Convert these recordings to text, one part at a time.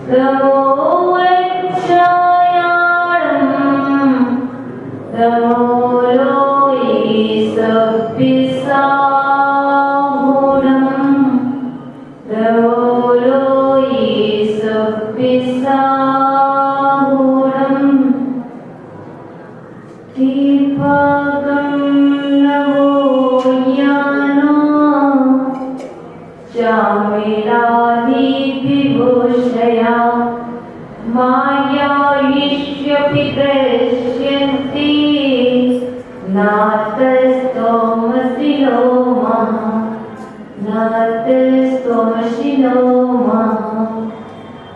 तमो वच्चायाणं तमो लोये सप्पिसाहुणं तमो लोये सप्पिसाहुणं दीपगं नवो यानो चामेलादिविभूषया मायायिष्यपि दृश्यन्ति नातस्तोमसि लोमः नातस्तोमसि लोमः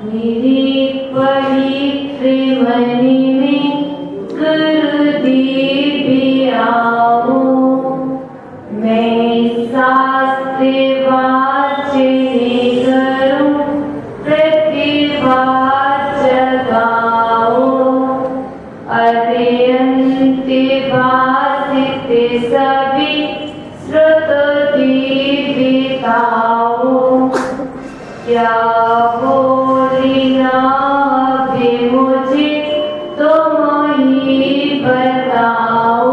निरीपरिक्रिमणिमे गुरुदीपियावो मैं शास्त्रे वाचिनी करूं प्रतिवाच्य गाओ अत्यंति भासिते सभी श्रुत दीपिताओ क्या बोलिना भी मुझे तुम ही बताओ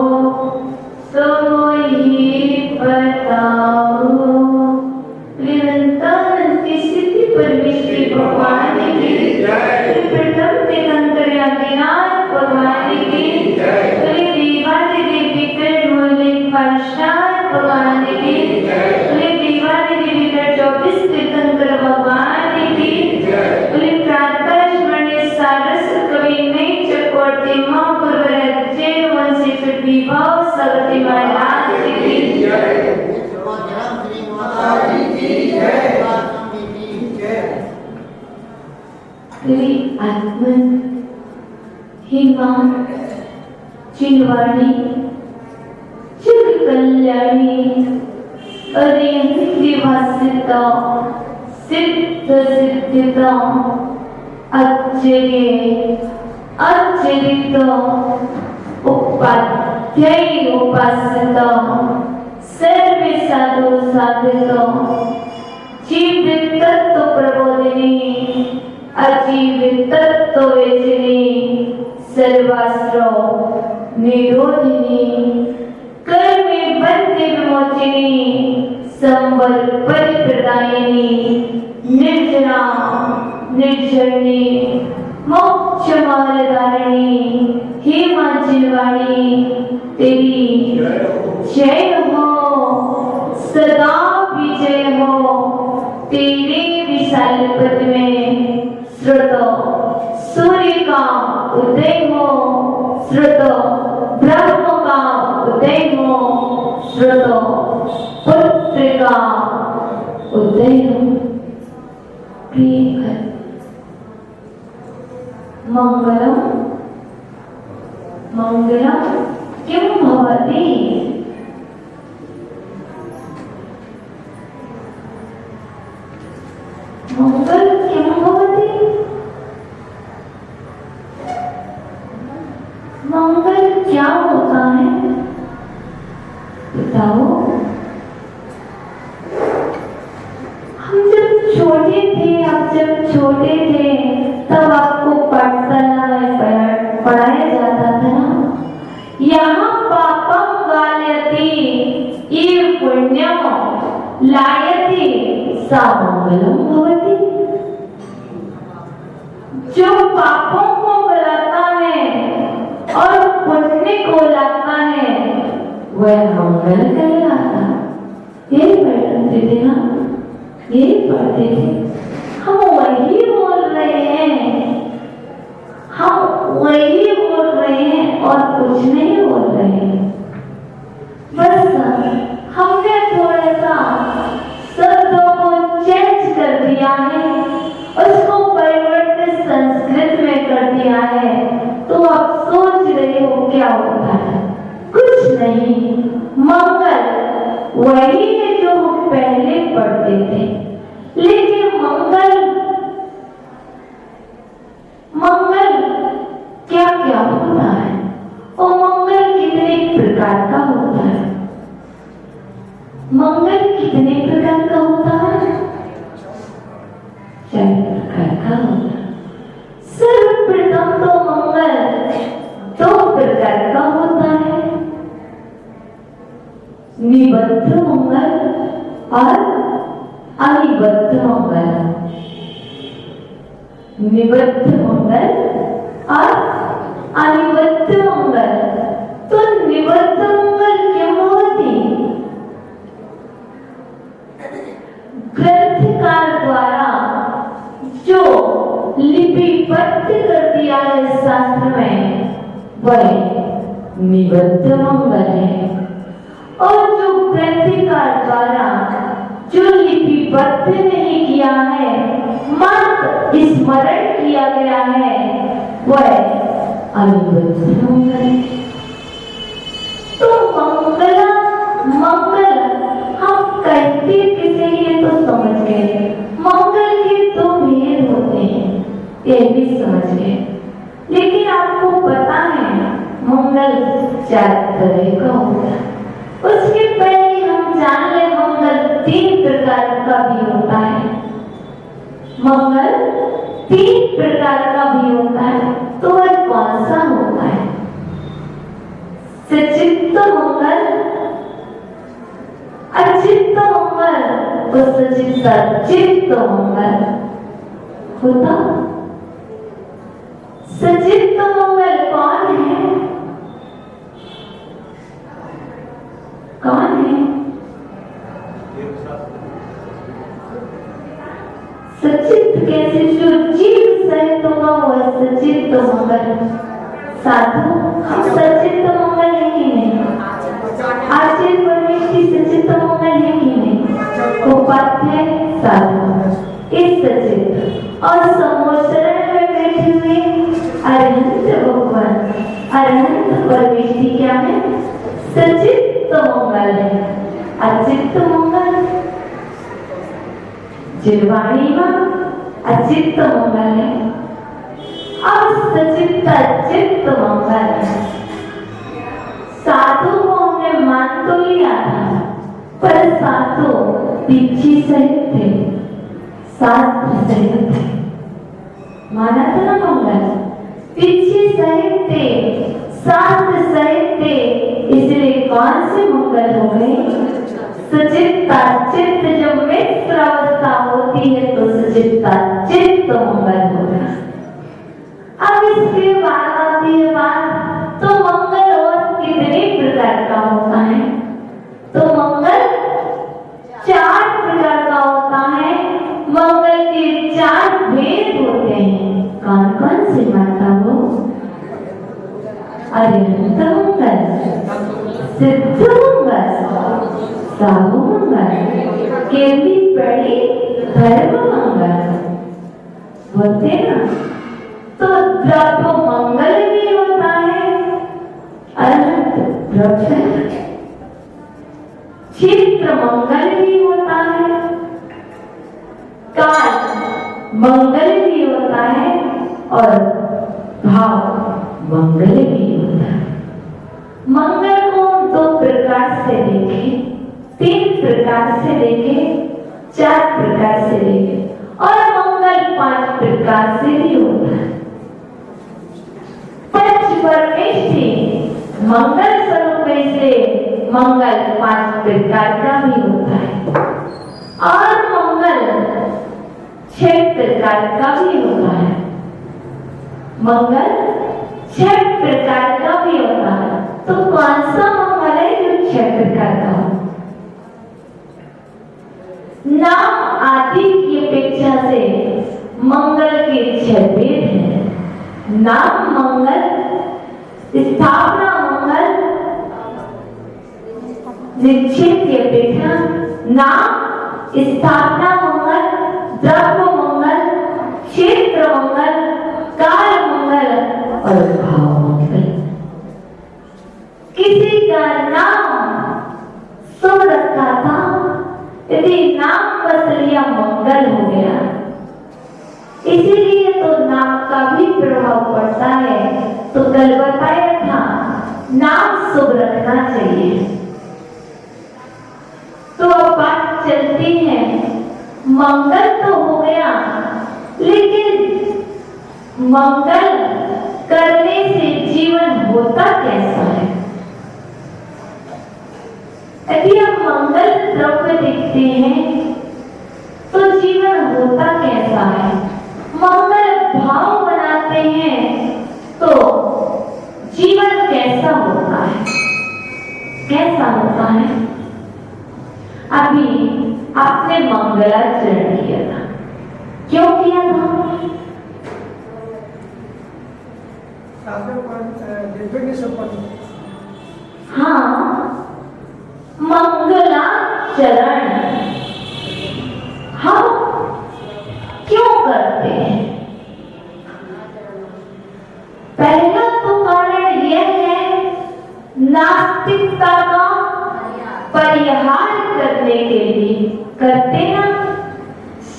तुम ही बताओ। निरंतर सिद्धि परमेश्वरी भगवान की प्रथम तीर्थंकरादिनाथ भगवान की देवादि देवी कर मूल्य पाशाद भगवान की देवादि देवी कर 24 तीर्थंकर भगवान की प्रातः स्मरणीय सारस कवि नई चक्रवर्ती महापुरवरज्य वंशी विभव सगति महाराज की तेरी आत्मन हिमा चिन्वाणी जग कल्याणी अरिहंतिवासिता सिद्ध सिद्धिता आश्चर्य आश्चर्यित उपाध्याय उपासिता सर्वे साधु साधित जीवित तत्व प्रबोधिनी अजीवित तत्व वेचिनी सर्वास्त्र निरोधिनी कर्मे बंधे विमोचिनी संबल परिप्रदायिनी निर्जना निर्जरणी मोक्ष मार्गधारिणी हेमा जिनवाणी तेरी जय हो सदा विजय हो तेरे विशाल पद में श्रुत सूर्य का उदय हो श्रुत ब्रह्म का उदय हो श्रुत पुत्र का उदय हो। प्रिय मंगलम मंगलम किम भवति मंगल किम भवति मंगल क्या होता है बताओ। हम जब छोटे थे आप जब छोटे थे तब आपको पाठशाला में पढ़ाया जाता था ना। यहाँ पापम गायति ये पुण्यम लायति सा मंगलम भवति। जो पापों को गलाता है और पुण्य को लाता है वह मंगल कहलाता। यही पढ़ते थे ना, यही पढ़ते थे। हम वही बोल रहे हैं, हम वही बोल रहे हैं और कुछ नहीं बोल रहे हैं। बस हमने थोड़ा सा शब्दों को चेंज कर दिया है, उसको परिवर्तित संस्कृत में कर दिया है। तो आप सोच रहे हो क्या होता है? कुछ नहीं, मंगल वही है जो हम पहले पढ़ते थे। लेकिन मंगल मंगल क्या क्या होता है और मंगल कितने प्रकार का होता है? मंगल कितने प्रकार का होता है? 4 प्रकार का होता है। निबद्ध मंगल और अनिबद्ध मंगल। तो निबद्ध मंगल क्यों होती? ग्रंथकार द्वारा जो लिपिबद्ध कर दिया है शास्त्र में वह निबद्ध मंगल है, और जो ग्रंथकार द्वारा जो लिपिबद्ध नहीं किया है, मात्र स्मरण किया गया है, वह अनिबद्ध मंगल है। तो मंगल हम कहते किसे ये तो समझ गए, मंगल के दो भेद होते हैं ये भी समझ गए। लेकिन आपको पता है मंगल 4 तरह का होता है। उसके पहले हम जान ले मंगल 3 प्रकार का भी होता है। मंगल 3 प्रकार का भी होता है। तो वह कौन सा होता है? सचित्त मंगल, अचित्त मंगल और सचित्त मंगल होता। सचित्त मंगल कौन है? कौन है? सचित्त कैसे? जो जीव सहित होगा वह सचित्त मंगल। साधु हम सचित्त मंगल है कि नहीं? आचार्य परमेश की सचित्त मंगल है कि नहीं? उपाध्याय साधु इस सचित्त और समोचरण में बैठे हुए अरहंत भगवान अरहंत परमेश की क्या है? सचित्त मंगल है। अचित्त मंगल जिरवाणी अचित्त मंगल है। अब सचित्त चित्त मंगल है। साधु को हमने मान तो लिया था, पर साधु पीछे सहित थे, शास्त्र सहित थे। माना था ना मंगल? पीछे सहित थे, शास्त्र सहित थे, इसलिए कौन से मंगल हो गए? सचित्ता चित्त जब मित्र अवस्था होती है तो सचित्ता चित्त मंगल होगा। अब इसके बाद आती है बात, तो मंगल और कितने प्रकार का होता है? तो मंगल 4 प्रकार का होता है। मंगल के 4 भेद होते हैं। कौन कौन से माता हो? अरिहंत मंगल, सिद्ध मंगल, साहु मंगल, केवली पड़ी धर्म मंगल बोलते ना। तो द्रव्य मंगल भी होता है, अरहंत द्रव्य। क्षेत्र मंगल भी होता है, काल मंगल भी होता है, और भाव मंगल भी होता है। मंगल को 2 प्रकार से देखें, 3 प्रकार से देखें, 4 प्रकार से देखें, और मंगल 5 प्रकार से भी होता है। पंच परमेष्ठी मंगल स्वरूप से मंगल 5 प्रकार का भी होता है, और मंगल 6 प्रकार का भी होता है। मंगल 6 प्रकार का भी होता है। तो कौन सा मंगल है जो 6 प्रकार का हो? नाम आदि की अपेक्षा से मंगल के 6 भेद हैं। नाम मंगल, स्थापना मंगल, निश्चित की अपेक्षा नाम, स्थापना मंगल, द्रव्य मंगल, क्षेत्र मंगल, काल मंगल और भाव मंगल। किसी का नाम शुभ रखा था, यदि नाम बदल लिया मंगल हो गया। इसीलिए तो नाम का भी प्रभाव पड़ता है। तो कल बताया था नाम शुभ रखना चाहिए। तो अब बात चलती है, मंगल तो हो गया, लेकिन मंगल करने से जीवन होता कैसा है? यदि हम मंगल द्रव्य देखते हैं तो जीवन होता कैसा है? मंगल दिया था? हाँ, मंगलाचरण हम क्यों करते हैं? पहला तो कारण यह है नास्तिकता का परिहार करने के लिए करते ना,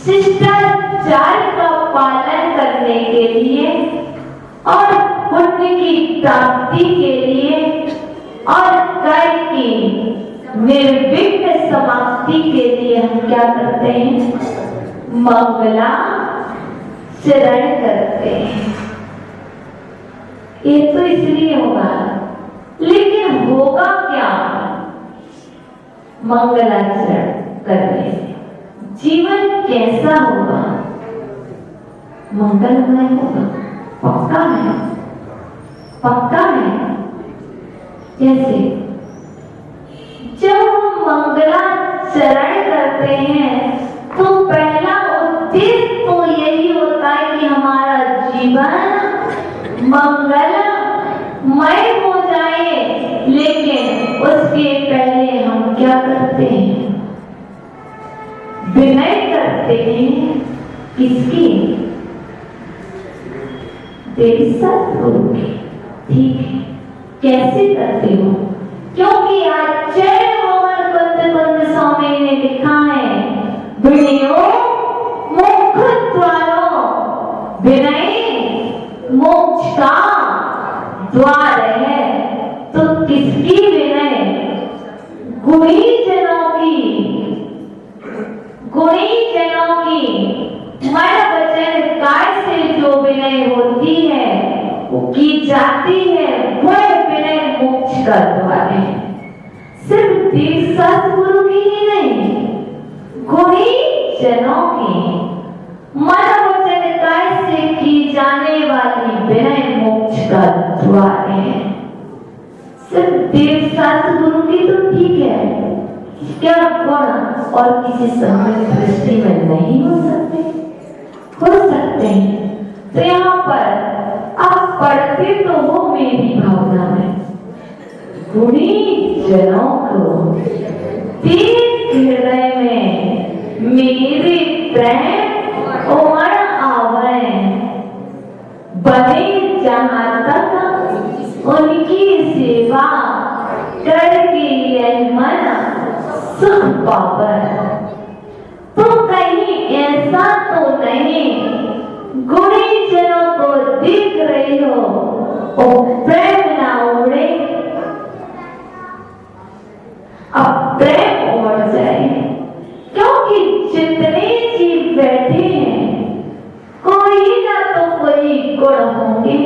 शिष्टाचार का पालन करने के लिए और पुण्य की प्राप्ति के लिए और कर्म की निर्विघ्न समाप्ति के लिए हम क्या करते हैं? मंगलाचरण करते हैं। ये तो इसलिए होगा, लेकिन होगा क्या मंगलाचरण करने से? जीवन कैसा होगा? मंगलमय होगा, पक्का है, पक्का है। जैसे जब हम मंगलाचरण करते हैं तो पहला उद्देश्य तो यही होता है कि हमारा जीवन मंगलमय हो जाए, लेकिन उसके पहले हम क्या करते हैं? विनय करते हैं। किसकी? देवी सतगुरु की। ठीक है, कैसे करते हो? क्योंकि आचार्य मोहन कुंद स्वामी ने लिखा है, विनयो मुख द्वारो, विनय मोक्ष का द्वार है। तो किसकी विनय? गुणी जनों की, गुणी जनों की मन वचन काय से जो विनय होती है वो की जाती है, वह विनय मोक्ष का द्वार है। सिर्फ देव सतगुरु की ही नहीं, गुणी जनों की मन वचन काय से की जाने वाली विनय मोक्ष का द्वार है। सिर्फ देव सतगुरु की तो ठीक है, क्या गुण और किसी समय दृष्टि में नहीं हो सकते? हो सकते हैं। तो यहाँ पर आप पढ़ते तो हो मेरी भावना में, गुणी जनों को तीर्थ हृदय में मेरे प्रेम उमड़ आवे, बने जहाँ तक उनकी सेवा करके यह मन सुख पावे। तो कहीं ऐसा तो नहीं गुणी जनों को देख रही हो और प्रेम ना उड़े? अब प्रेम उमड़ जाए, क्योंकि जितने जीव बैठे हैं कोई ना तो कोई गुण होंगे।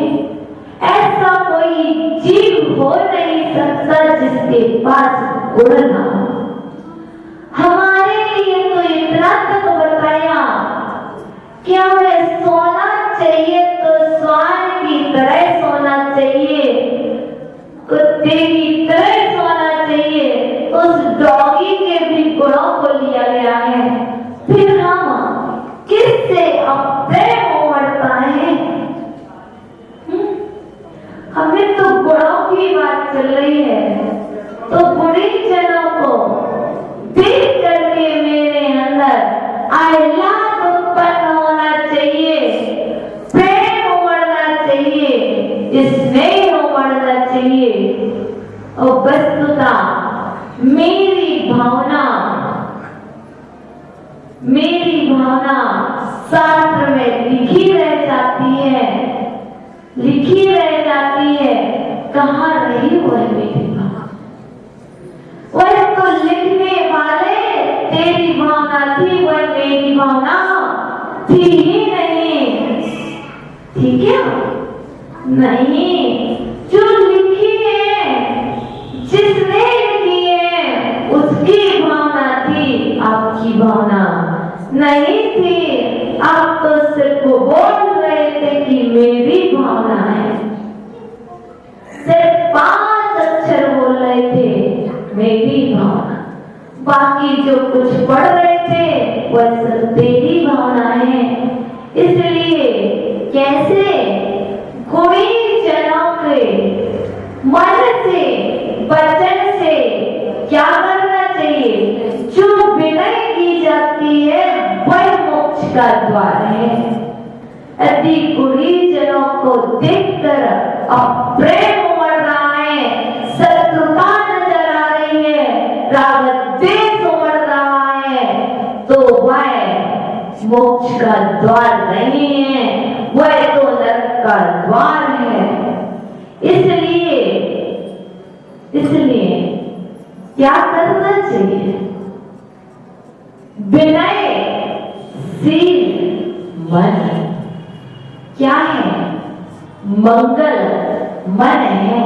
ऐसा कोई जीव हो नहीं सकता जिसके पास गुण ना हो। हमारे लिए तो इतना तक बताया कि हमें सोना चाहिए तो स्वान की तरह सोना चाहिए, कुत्ते की तरह सोना चाहिए। उस डॉगी के भी गुणों को लिया गया है। फिर हम किससे अब प्रेम उमड़ता है? हमें तो गुणों की बात चल रही है। तो गुणी जनों को देख करके मेरे अंदर आह्लाद उत्पन्न होना चाहिए, प्रेम उमड़ना चाहिए, स्नेह उमड़ना चाहिए। और वस्तुता मेरी भावना शास्त्र में लिखी रह जाती है, लिखी रह जाती है। कहाँ रही वह मेरी भावना? वह तो लिखने वाले तेरी भावना थी, वह मेरी भावना थी ही नहीं। ठीक है? नहीं, जो लिखी है, जिसने लिखी है, उसकी भावना थी, आपकी भावना नहीं थी। आप तो सिर्फ बोल रहे थे कि मेरी भावना है। सिर्फ 5 अक्षर बोल रहे थे, मेरी भावना। बाकी जो कुछ पढ़ रहे थे वह सब तेरी भावना है। इसलिए कैसे गुणी जनों के मन से वचन से क्या करना चाहिए? जो विनय की जाती है वह मोक्ष का द्वार है। यदि गुणी जनों को देखकर अब प्रेम उमड़ रहा है, शत्रुता नजर आ रही है, राग द्वेष उमड़ रहा है, तो वह मोक्ष का द्वार नहीं है, वह तो नरक का द्वार है। इसलिए क्या करना चाहिए? विनय शील मन क्या है? मंगल मन है।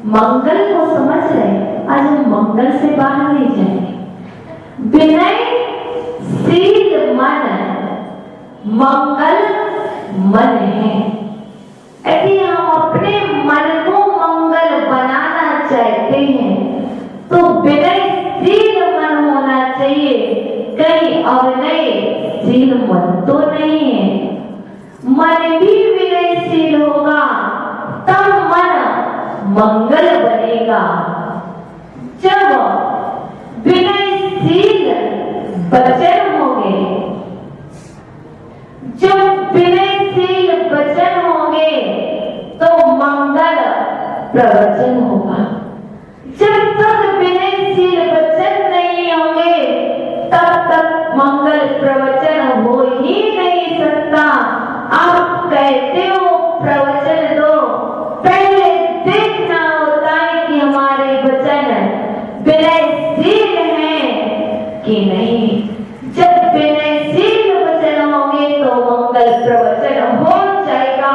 मंगल को समझ रहे? आज हम मंगल से बाहर नहीं जाएंगे। विनय शील मन मंगल मन है। यदि हम अपने मन को मंगल बनाना चाहते हैं तो विनय शील मन होना चाहिए, कहीं अविनय शील मन तो नहीं है। मन भी विनयशील होगा तब मन मंगल बनेगा। जब विनयशील वचन होंगे, जब विनयशील वचन होंगे तो मंगल प्रवचन होगा। जब तक विनयशील वचन नहीं होंगे तब तक मंगल प्रवचन हो ही नहीं सकता। आप कहते हो प्रवचन दो, पहले देखना होता है कि हमारे वचन विनयशील हैं कि नहीं। जब विनयशील वचन होंगे तो मंगल प्रवचन हो जाएगा।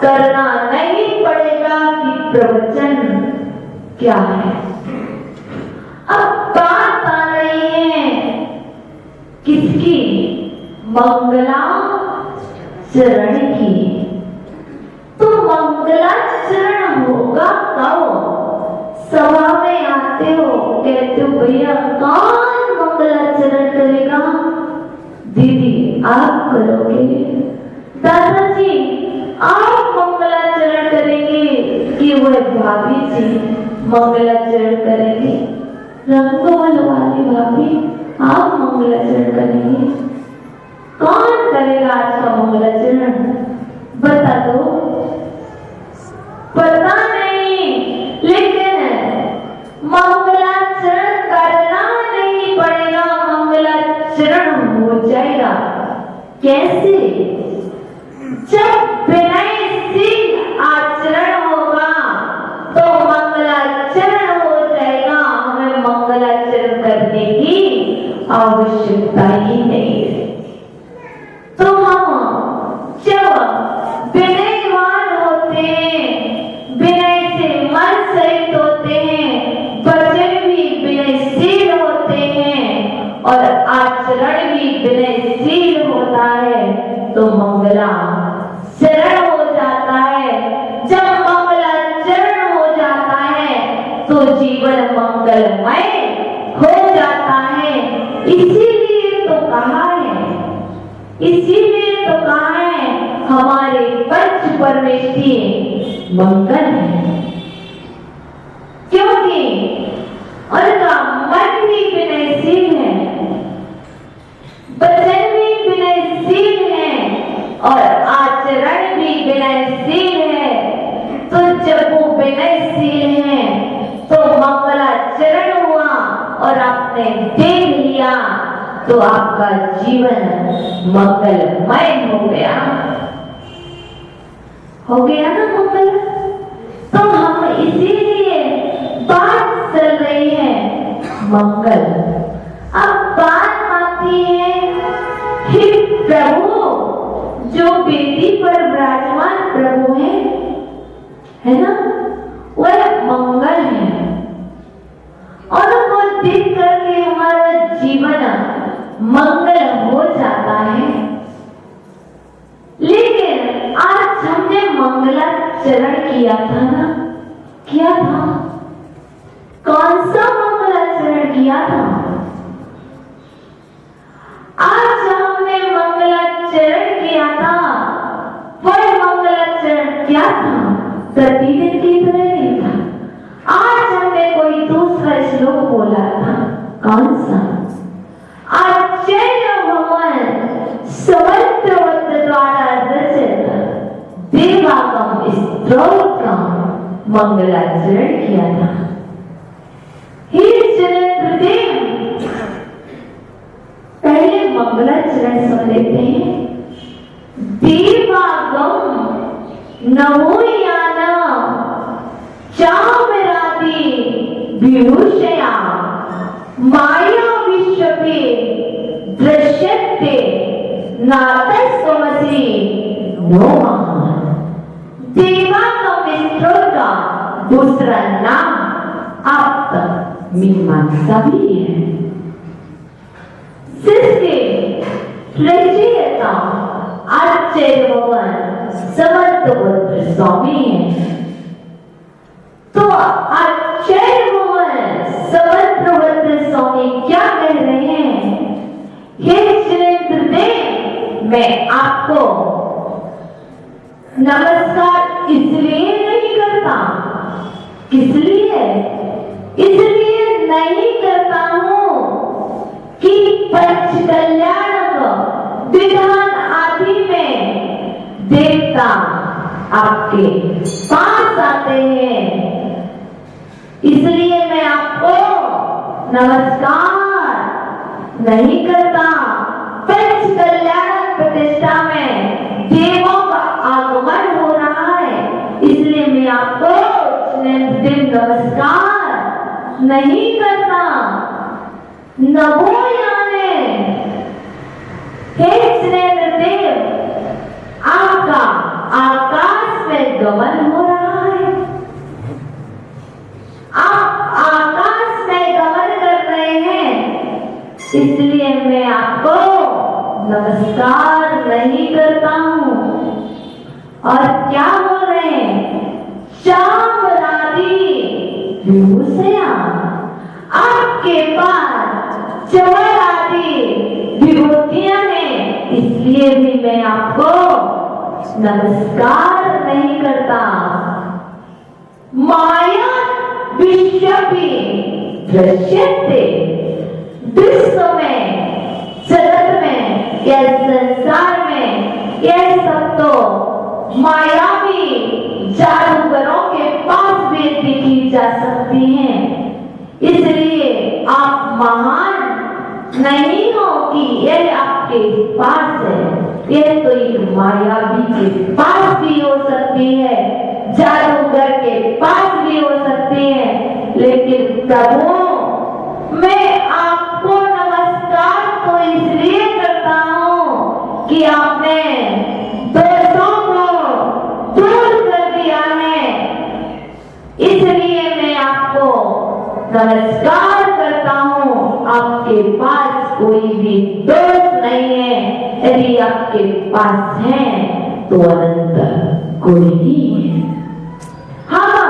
करना नहीं पड़ेगा कि प्रवचन क्या है। अब बात आ रही है किसकी? मंगलाचरण की। तो मंगलाचरण होगा कब? सभा में आते हो, कहते हो भैया कौन मंगलाचरण करेगा? दीदी आप करोगे? दादाजी आप मंगलाचरण करेंगे कि वह भाभी जी मंगलाचरण करेंगे? रंगोवल वाली भाभी आप मंगलाचरण करेंगे? कौन करेगा आज का मंगलाचरण? बता दो। पता नहीं, लेकिन मंगलाचरण करना नहीं पड़ेगा, मंगलाचरण हो जाएगा। कैसे? जब विनयशील आचरण होगा तो मंगलाचरण हो जाएगा। हमें मंगलाचरण करने की आवश्यकता ही नहीं है। तो हम जब विनयवान होते हैं, विनय से मन सहित होते हैं, वचन भी विनयशील होते हैं और आचरण भी विनयशील होता है तो मंगलाचरण हो जाता है। जब मंगलाचरण हो जाता है तो जीवन मंगलमय हो जाता है। इसीलिए तो कहा है हमारे पंच परमेष्ठी मंगल है, क्योंकि उनका मन भी विनयशील है, वचन भी विनयशील है और आचरण भी विनयशील है। तो जब वो विनयशील है तो मंगलाचरण हुआ और आपने देख लिया तो आपका जीवन मंगलमय हो गया ना मंगल। तो हम इसीलिए बात चल रही है मंगल। अब बात आती है हे प्रभु, जो बेटी पर विराजमान प्रभु है ना, वह मंगल है और वो देख करके हमारा जीवन मंगल हो जाता है। लेकिन आज हमने मंगलाचरण किया था ना? किया था। कौन सा मंगलाचरण किया था? आज हमने मंगलाचरण किया था क्या था, प्रतिदिन की तरह नहीं था। आज हमने कोई दूसरा श्लोक बोला था, कौन सा? आचार्य भगवान समंत्रवत द्वारा रचित देवागम स्तोत्र का मंगलाचरण किया था। हे जनेंद्र देव, पहले मंगलाचरण सुन लेते हैं। देवागम नमो याना चामरादि विभूषया माया विश्वपे दृश्यते नातस्वमसि नमः। देवागम स्तोत्र का दूसरा नाम आप मीमांसा भी है। जिसके रचयिता आचार्य भगवान समंतवत स्वामी है। तो आचार्य भगवान समंतवत स्वामी क्या कह रहे हैं? हे जनेंद्र देव, मैं आपको नमस्कार इसलिए नहीं करता, किसलिए? इसलिए नहीं करता हूं कि पंच कल्याणक विधान आदि में देवता आपके पास आते हैं, इसलिए मैं आपको नमस्कार नहीं करता। पंच कल्याणक प्रतिष्ठा में देवों का आगमन हो रहा है, इसलिए मैं आपको नमस्कार नहीं करता। नभो याने, हे जनेंद्र देव, आपका आकाश में गमन हो रहा है। आप आकाश में गमन कर रहे हैं, इसलिए मैं आपको नमस्कार नहीं करता हूं। और क्या बोल रहे हैं? चामरादि विभूषया, आपके पास चमर आदि विभूतियां हैं, इसलिए भी मैं आपको नमस्कार नहीं करता। माया विश्वपि दृश्यते, विश्व में, जगत में या संसार में यह सब तो मायावी जादूगरों के पास भी देखी जा सकती हैं, इसलिए आप महान नहीं हो कि यह आपके पास है। यह तो एक मायावी के पास भी हो सकती है, जादूगर के पास भी हो सकती है, लेकिन प्रभु मैं आपको नमस्कार तो इसलिए करता हूं कि आपने दोषों को दूर कर दिया है, इसलिए मैं आपको नमस्कार करता हूं। आपके पास कोई भी दोष नहीं है, यदि आपके पास है तो अनंत कोई नहीं है। हाँ,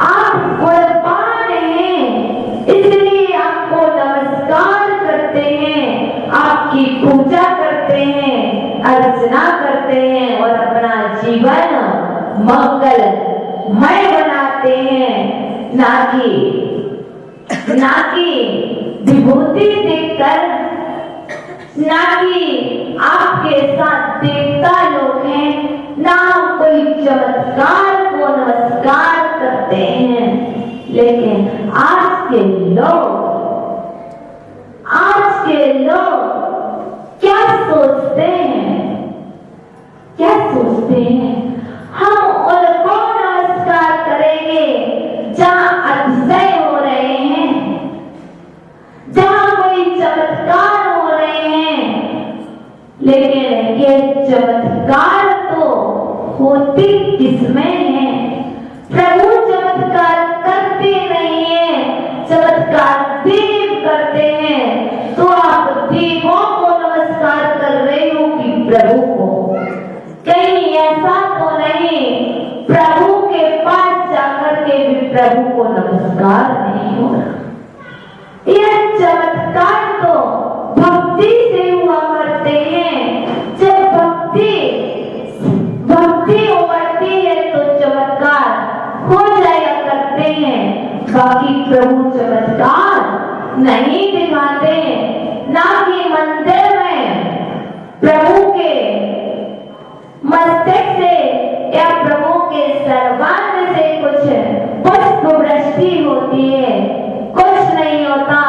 आप गुणवान हैं, इसलिए आपको नमस्कार करते हैं, आपकी पूजा करते हैं, अर्चना करते हैं और अपना जीवन मंगलमय बनाते हैं। ना कि विभूति देखकर, ना कि आपके साथ देवता लोग हैं, ना कोई चमत्कार को नमस्कार करते हैं, लेकिन आज के लोग क्या सोचते हैं? क्या सोचते हैं? हम उनको नमस्कार करेंगे जहां अतिशय हो रहे हैं, जहां कोई चमत्कार हो रहे हैं, लेकिन ये चमत्कार तो होती किसमें है? प्रभु चमत्कार करते नहीं है, चमत्कार देव करते हैं। तो आप देवों को नमस्कार कर रहे हो कि प्रभु को? कहीं ऐसा तो नहीं प्रभु के पास जाकर के भी प्रभु को नमस्कार नहीं हो रहा? यह चमत्कार तो भक्ति से हुआ करते हैं। जब भक्ति उमड़ती नहीं दिखाते, ना कि मंदिर में प्रभु के मस्तक से या प्रभु के सर्वांग से कुछ पुष्प वृष्टि होती है, कुछ नहीं होता।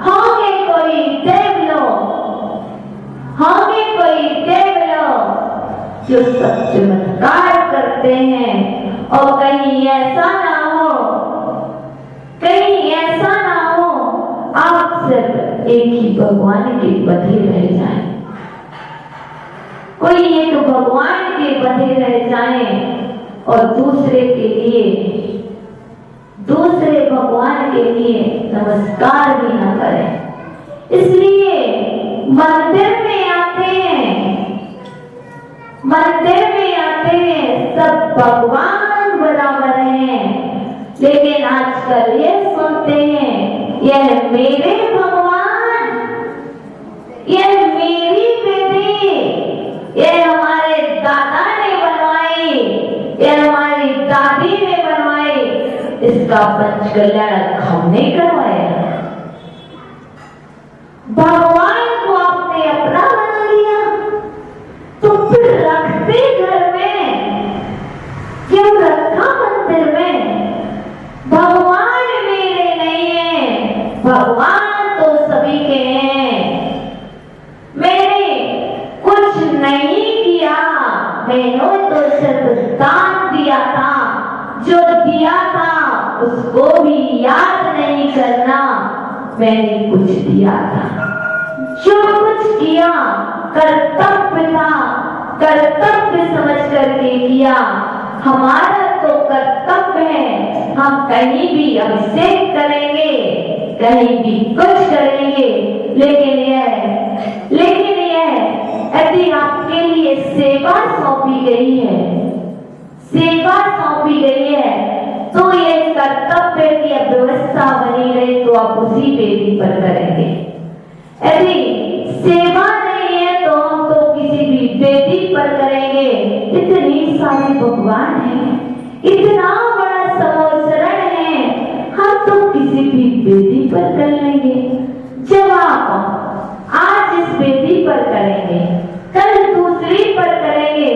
होंगे कोई देव लोग, होंगे कोई देव लोग जो सब चमत्कार करते हैं, और कहीं ऐसा ना हो, कहीं ऐसा ना हो आप सिर्फ एक ही भगवान के बंधे रह जाएं, कोई एक भगवान के बंधे रह जाएं और दूसरे के लिए, दूसरे भगवान के लिए नमस्कार भी ना करें। इसलिए मंदिर में आते हैं, मंदिर में आते हैं, सब भगवान बराबर हैं, लेकिन आजकल ये सुनते हैं यह मेरे भगवान, यह मेरी बेटी, यह हमारे दादा ने बनवाई, यह हमारी दादी ने बनवाई, इसका पंच कल्याण हमने करवाया। भगवान को आपने अपना बना लिया, तो फिर रखते घर में, क्यों रखा मंदिर में? भगवान मेरे नहीं है, भगवान तो सभी के हैं। मैंने कुछ नहीं किया, मैंने तो सिर्फ दान दिया था, जो दिया था उसको भी याद नहीं करना, मैंने कुछ दिया था। जो कुछ किया कर्तव्य था, कर्तव्य समझ करके किया। हमारा तो कर्तव्य है, हम कहीं भी अभिषेक करेंगे, कहीं भी कुछ करेंगे, लेकिन यह यदि आपके लिए सेवा सौंपी गई है, सेवा सौंपी गई है, तो ये कर्तव्य की व्यवस्था बनी रहे तो आप उसी वेदी पर करेंगे। यदि सेवा नहीं है तो हम तो किसी भी वेदी पर करेंगे। इतनी सारी भगवान है, इतना बड़ा समोसरण है, हम तो किसी भी वेदी पर कर लेंगे। जब आप आज इस वेदी पर करेंगे, कल दूसरी पर करेंगे,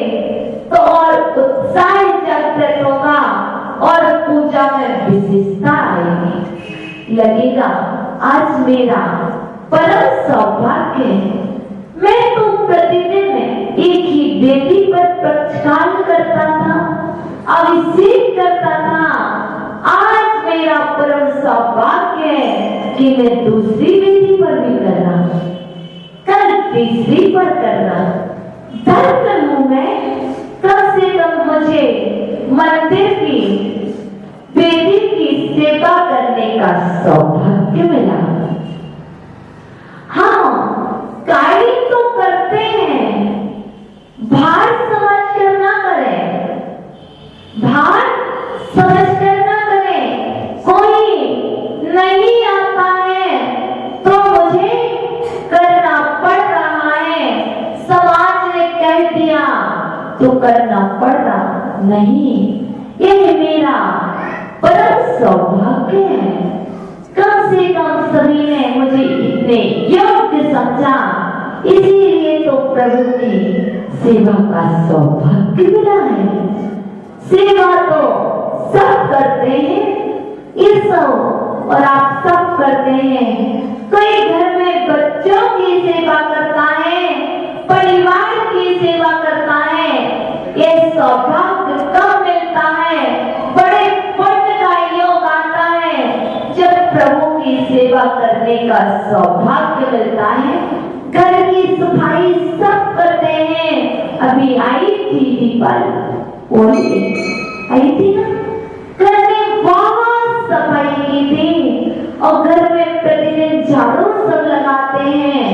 तो और उत्साह जागृत होगा और पूजा में विशेषता आएगी। लगेगा आज मेरा परम सौभाग्य है, मैं तो प्रतिदिन एक ही वेदी पर प्रक्षालन करता था, अभिषेक करता था। आज मेरा परम सौभाग्य है कि मैं दूसरी वेदी पर भी कर रहा हूं, कल तीसरी पर कर रहा हूं। धन्य हूं मैं, कम से कम मुझे मंदिर की वेदी की सेवा करने का सौभाग्य मिला। हाँ, कार्य तो करते हैं, भार समझ कर ना करें, भार समझ कर ना करें। कोई नहीं आता है तो मुझे करना पड़ रहा है, समाज ने कह दिया तो करना पड़ रहा नहीं, यह मेरा परम सौभाग्य है। कम से कम सभी ने मुझे इतने योग्य समझा, इसीलिए तो प्रभु की सेवा का सौभाग्य मिला है। सेवा तो सब करते हैं, ये सब और आप सब करते हैं। कोई घर में बच्चों की सेवा करता है, परिवार की सेवा करता है, ये सौभाग्य कब मिलता है? बड़े पुण्य का योग आता है जब प्रभु की सेवा करने का सौभाग्य मिलता है। घर की सफाई सब करते हैं। अभी आई थी दीपावली, आई थी ना, घर में बहुत सफाई की थी और घर में प्रतिदिन झाड़ू सब लगाते हैं,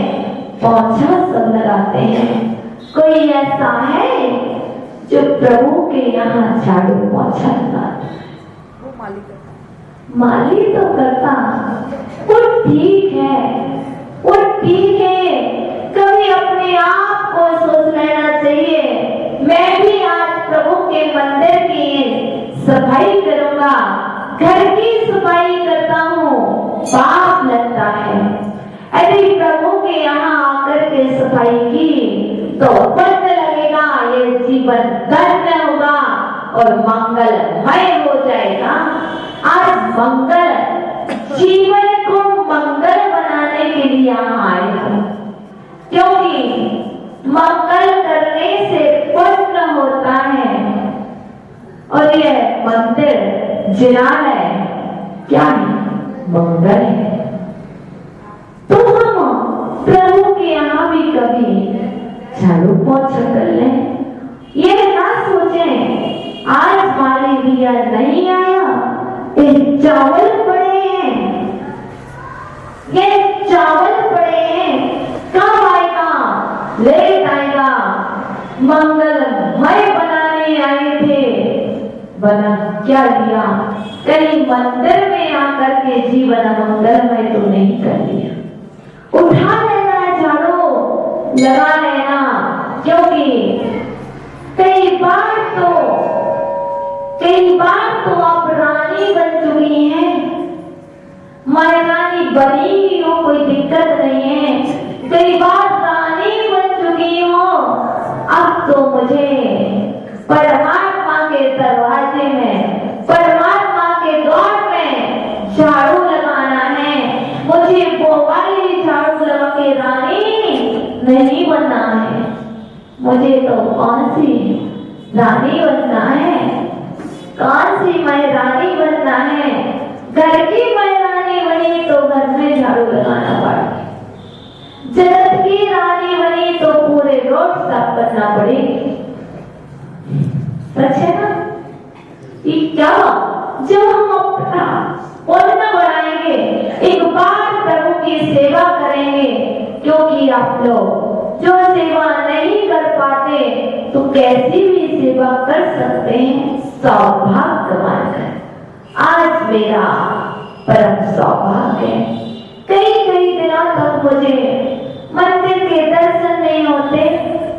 पोछा सब लगाते हैं। कोई ऐसा है जो प्रभु के यहाँ झाड़ू पोछा लगाता? माली तो करता, वो ठीक है, वो ठीक है। कभी अपने आप को सोच लेना चाहिए, मैं भी आज प्रभु के मंदिर की सफाई करूंगा, घर की सफाई करता हूँ, पाप लगता है। यदि प्रभु के यहाँ आकर के सफाई की तो पता लगेगा ये जीवन धन्य होगा और मंगलमय हो जाएगा। आज मंगल जीवन को मंगल बनाने के लिए यहाँ आए हो, क्योंकि मंगल करने से पुण्य होता है। और यह मंदिर जिला है क्या है? मंगल है। तो हम प्रभु के यहाँ भी कभी झाड़ू पोछा कर लें। ये ना सोचें आज माली दिया नहीं आया, ये चावल पड़े हैं, ये चावल पड़े हैं, कब आएगा? लेट आएगा। मंगलमय बनाने आए थे, बना क्या लिया? कहीं मंदिर में आकर के जीवन मंगलमय तो नहीं कर लिया। उठा लेना है झाड़ू, लगा लेना, क्योंकि कई बार तो आप रानी बन चुकी हैं। मैं रानी बनी ही हूँ, कोई दिक्कत नहीं है। कई बार रानी बन चुकी हूँ, अब तो मुझे परमात्मा के दरवाजे में, परमात्मा के द्वार में झाड़ू लगाना है। मुझे वो वाली झाड़ू लगा के रानी नहीं बनना है। मुझे तो कौन सी रानी बनना है? कौन सी मैं रानी बनना है? घर की मैं रानी बनी तो घर में झाड़ू लगाना पड़ेगा। जगत की रानी बनी तो पूरे रोड साफ करना पड़ेगी। सच है ना? ये क्या? जब हम अपना पुण्य बढ़ाएंगे, एक बार प्रभु की सेवा करेंगे, क्योंकि आप लोग जो सेवा नहीं कर पाते तो कैसी भी सेवा कर सकते हैं सौभाग्य मानकर। आज मेरा परम सौभाग्य है। कई दिनों तक मुझे मंदिर के दर्शन नहीं होते,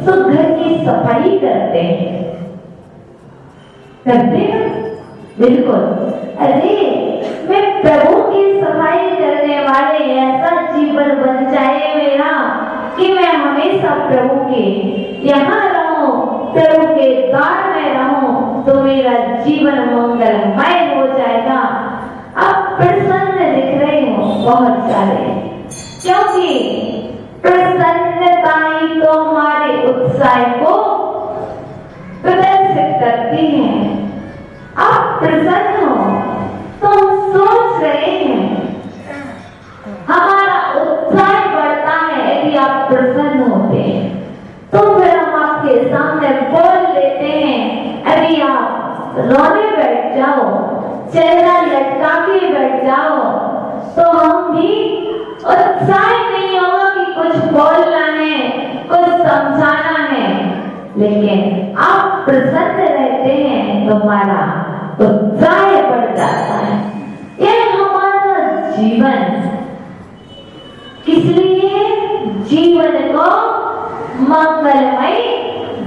तो घर की सफाई करते हैं। बिल्कुल। अरे मैं प्रभु की सफाई करने वाले ऐसा जीवन बन जाए मेरा कि मैं हमेशा प्रभु के यहाँ रहूं, प्रभु के द्वार में रहूं, तो मेरा जीवन मंगलमय हो जाएगा। अब प्रसन्न दिख रहे हो बहुत सारे, क्योंकि प्रसन्नता ही तो हमारे उत्साह को प्रदर्शित करती है। आप प्रसन्न हो तो हम सोच रहे हैं, हमारा उत्साह बढ़ता है। यदि आप प्रसन्न होते हैं तो फिर हम आपके सामने बोल लेते हैं। यदि आप रोने बैठ जाओ, चेहरा लटका के बैठ जाओ, तो हम भी उत्साह नहीं होगा कि कुछ बोलना है, कुछ समझाना है। लेकिन आप प्रसन्न रहते हैं तो हमारा उत्साह बढ़ जाता है। यह हमारा जीवन किस लिए? जीवन को मंगलमय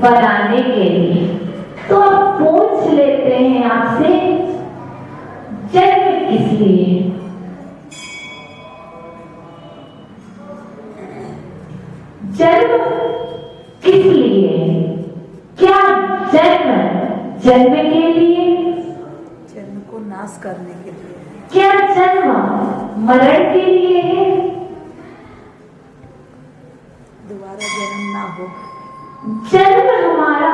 बनाने के लिए। तो आप पूछ लेते हैं आपसे, जन्म किस लिए? जन्म किस लिए? क्या जन्म जन्म के लिए? जन्म को नाश करने के लिए। क्या जन्म मरण के लिए है? दोबारा जन्म ना हो। जन्म हमारा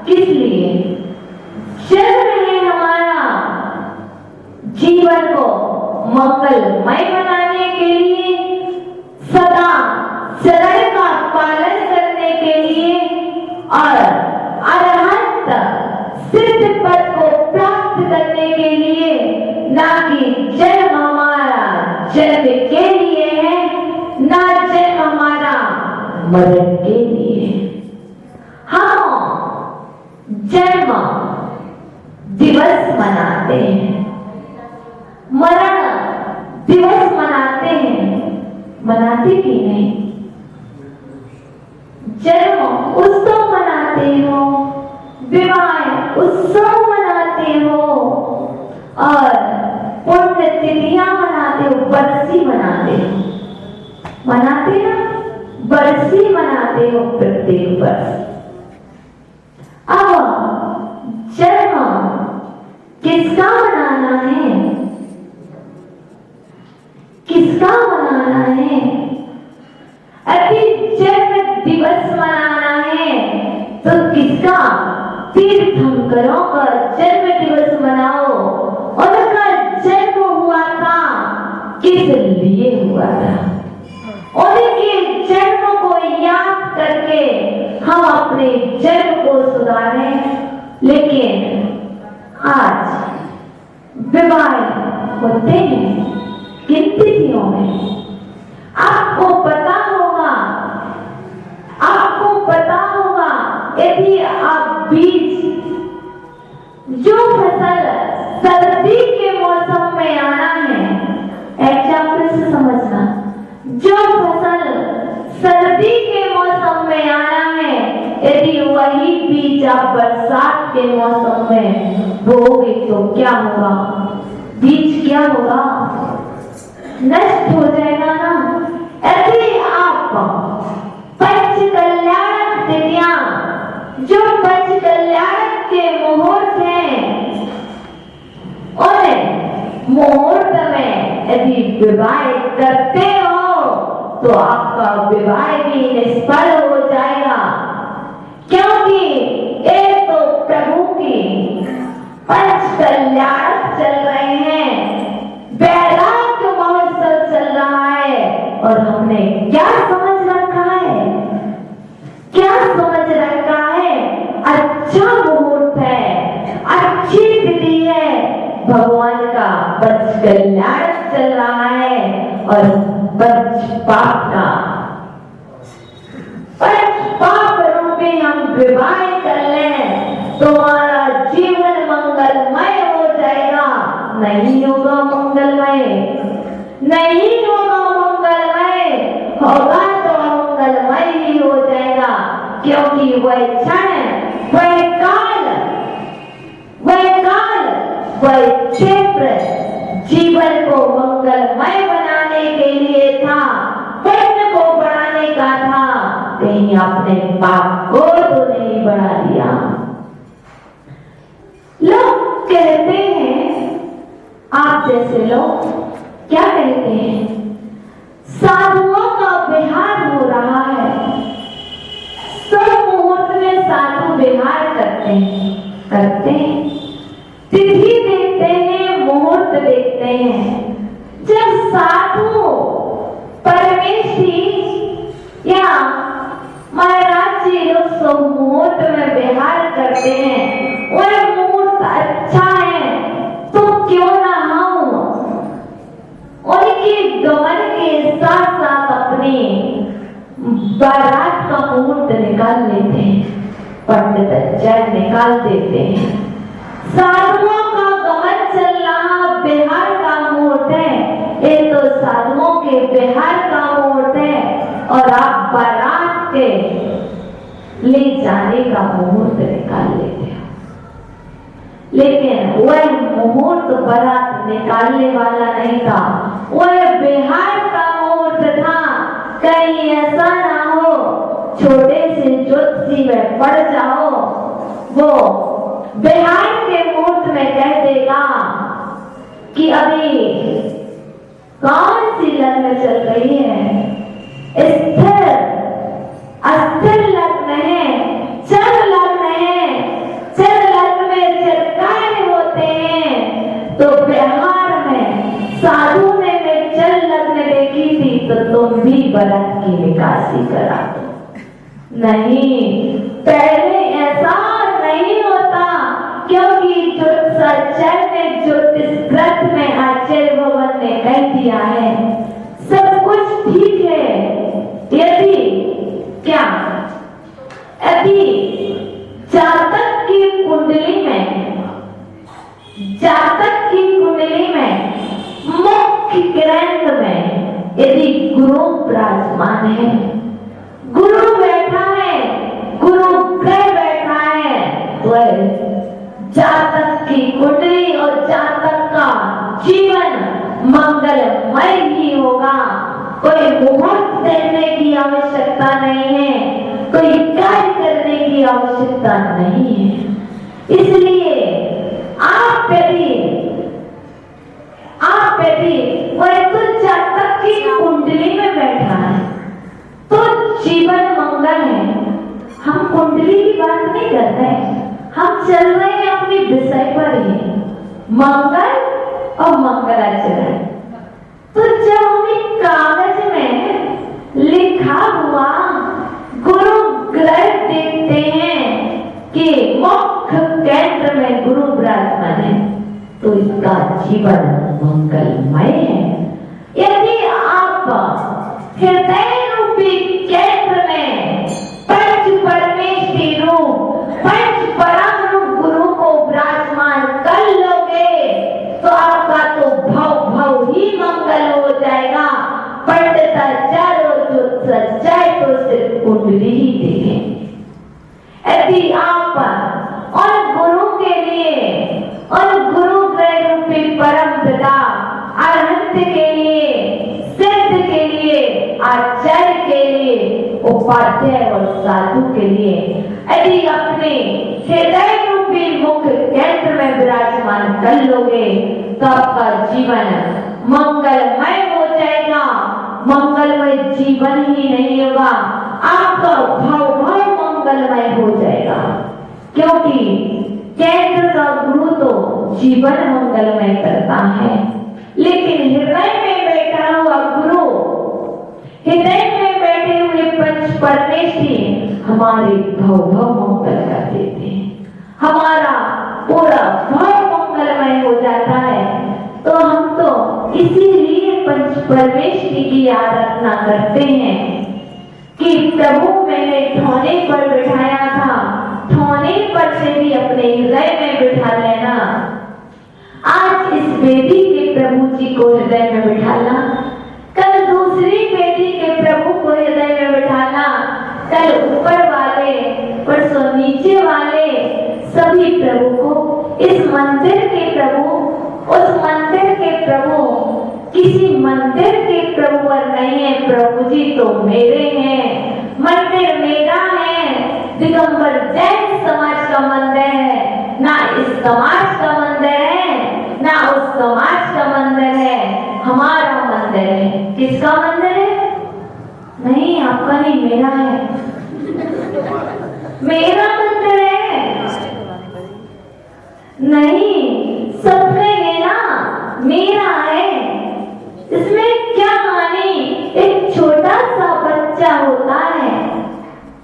किस लिए? जन्म है हमारा जीवन को मंगलमय बनाने के लिए, सदा चरण का पालन करने के लिए और अरहंत सिद्ध पद को प्राप्त करने के लिए। ना कि जन्म हमारा जन्म के लिए है, ना जन्म हमारा मरण के लिए। हम जन्म दिवस मनाते हैं, मरण दिवस मनाते हैं, मनाते कि नहीं? जन्म उत्सव मनाते हो, विवाह उत्सव मनाते हो, और पुण्य तिथियां मनाते हो, बरसी मनाते हो। मनाते ना, बरसी मनाते हो प्रत्येक वर्ष। अब जन्म किसका मनाना है, किसका मनाना है? अति जन्म दिवस मनाना है तो किसका? तीर्थंकरों का जन्म दिवस मनाओ। उनका जन्म हुआ था, किस लिए हुआ था? उनके जन्म को याद करके हम अपने जन्म को सुधारें। लेकिन आज विवाह होते हैं किन तिथियों में? आपको पता होगा, आपको पता होगा, यदि आप बीज जो फसल सर्दी के मौसम में आना है, एग्जाम्पल से समझना, जो फसल सर्दी के मौसम में आना है, यदि वही बीज आप बरसात के मौसम में बोओगे तो क्या होगा? बीज क्या होगा? नष्ट हो जाएगा ना। यदि आप पंच कल्याणक तिथियां, जो पंच कल्याणक के मुहूर्त हैं, उन मुहूर्त में यदि विवाह करते हो तो आपका विवाह भी निष्फल हो जाएगा। क्योंकि ये तो प्रभु की पंच कल्याणक चल रहे हैं, वैराग्य महोत्सव चल रहा है। और हमने क्या समझ रखा है? क्या समझ रखा है? अच्छा मुहूर्त है, अच्छी तिथि है, भगवान का पंच कल्याणक चल रहा है और पंच पाप का, पंच पाप रूपी हम विवाह कर लें, तुम्हारा जीवन मंगलमय हो जाएगा। नहीं होगा मंगलमय, नहीं होगा मंगलमय, होगा तो मंगलमय ही हो जाएगा। क्योंकि वह क्षण, वह काल, वह क्षेत्र जीवन को मंगलमय बनाने के लिए था, पुण्य को बढ़ाने का था। कहीं आपने पाप को तो नहीं बढ़ा दिया। लोग कहते हैं, आप जैसे लोग क्या कहते हैं? साधुओं का विहार हो रहा है। सब मुहूर्त में साधु विहार करते हैं, तिथि देखते हैं, मुहूर्त देखते हैं। जब साधु परमेश्वरी या महाराज जी लोग सब मुहूर्त में विहार करते हैं, वह मुहूर्त अच्छा है तो क्यों ना हम उनके गमन के साथ साथ अपनी बारात का मुहूर्त निकाल लेते हैं, पंडित जय निकाल देते हैं। साधुओं का गमन चल रहा बिहार का मुहूर्त है, ये तो साधुओं के बिहार का मुहूर्त है और आप बारात के ले जाने का मुहूर्त निकाल लेते हो। लेकिन वह मुहूर्त बारात निकालने वाला नहीं था, वह बिहार का मुहूर्त था। कहीं ऐसा ना हो छोटे से ज्योतिषी में पड़ जाओ, वो बिहार के मुहूर्त में कह देगा कि अभी कौन सी लग्न चल रही है, स्थिर अस्थिर लग्न है, चल लग्न है, चल लग्न में चलकारे होते हैं। तो बिहार में साधु ने चल लग्न देखी थी तो तुम भी व्रत की निकासी करा दो। नहीं, पहले ऐसा नहीं होता, क्योंकि ज्योतिष ग्रंथ में आचार्य भगवान ने कह दिया है सब कुछ ठीक है। यदि क्या, यदि जातक की कुंडली में मुख्य ग्रंथ में यदि गुरु विराजमान है, गुरु बैठा है, गुरु ग्रह बैठा है, तो जातक की कुंडली और जातक का जीवन मंगलमय ही होगा। कोई मुहूर्त करने की आवश्यकता नहीं है, कोई कार्य करने की आवश्यकता नहीं है। इसलिए आप यदि वह तो जातक की कुंडली में बैठा है तो जीवन मंगल है। हम कुंडली की बात नहीं कर रहे, हम चल रहे हैं अपने विषय पर ही, मंगल और मंगलाचरण। तो जब हमें कागज में लिखा हुआ गुरु ग्रह देखते हैं कि मुख्य केंद्र में गुरु विराजमान है, तो इसका जीवन मंगलमय है। यदि आप हृदय रूपी केंद्र में पंच परमेश्वरी रूप, पंच परम रूप गुरु को विराजमान कर लोगे तो आपका तो भव ही मंगल हो जाएगा। पंडिताचार्य जो सच्चाई तो सिर्फ कुंडली ही देखेंगे। यदि आप और गुरु के लिए और गुरु ग्रह रूपी परम पिता अरहंत के लिए, सिद्ध के लिए, आचार्य के लिए, उपाध्याय और साधु के लिए यदि अपने हृदय रूपी मुख्य केंद्र में विराजमान कर लोगे तो आपका जीवन मंगलमय हो जाएगा। मंगलमय जीवन ही नहीं होगा, आपका भव मंगलमय हो जाएगा, क्योंकि केंद्र का गुरु तो जीवन मंगलमय करता है, लेकिन हृदय में बैठा हुआ गुरु, हृदय में बैठे हुए पंच परमेश्वरी हमारे भव मंगल कर देते हैं। हमारा पूरा भव मंगलमय हो जाता है। तो हम तो इसीलिए पंच परमेश्वरी की आराधना करते हैं कि प्रभु मैंने ठौने पर बिठाया था, ठौने पर से भी अपने हृदय में बिठा लेना। आज इस वेदी के प्रभु जी को हृदय में बिठाना, कल दूसरी वेदी के प्रभु को हृदय में बिठाना, कल ऊपर वाले, परसों नीचे वाले, सभी प्रभु को, इस मंदिर के प्रभु, उस मंदिर के प्रभु, किसी मंदिर के प्रभु और नहीं है। प्रभु जी तो मेरे हैं, मंदिर मेरा है। दिगंबर जैन समाज का मंदिर है, ना इस समाज का मंदिर है, ना उस समाज का मंदिर है, हमारा मंदिर है। किसका मंदिर है? नहीं, आपका नहीं, मेरा है, मेरा मंदिर है। नहीं, सबने लेना, मेरा है। इसमें क्या मानी? एक छोटा सा बच्चा होता है,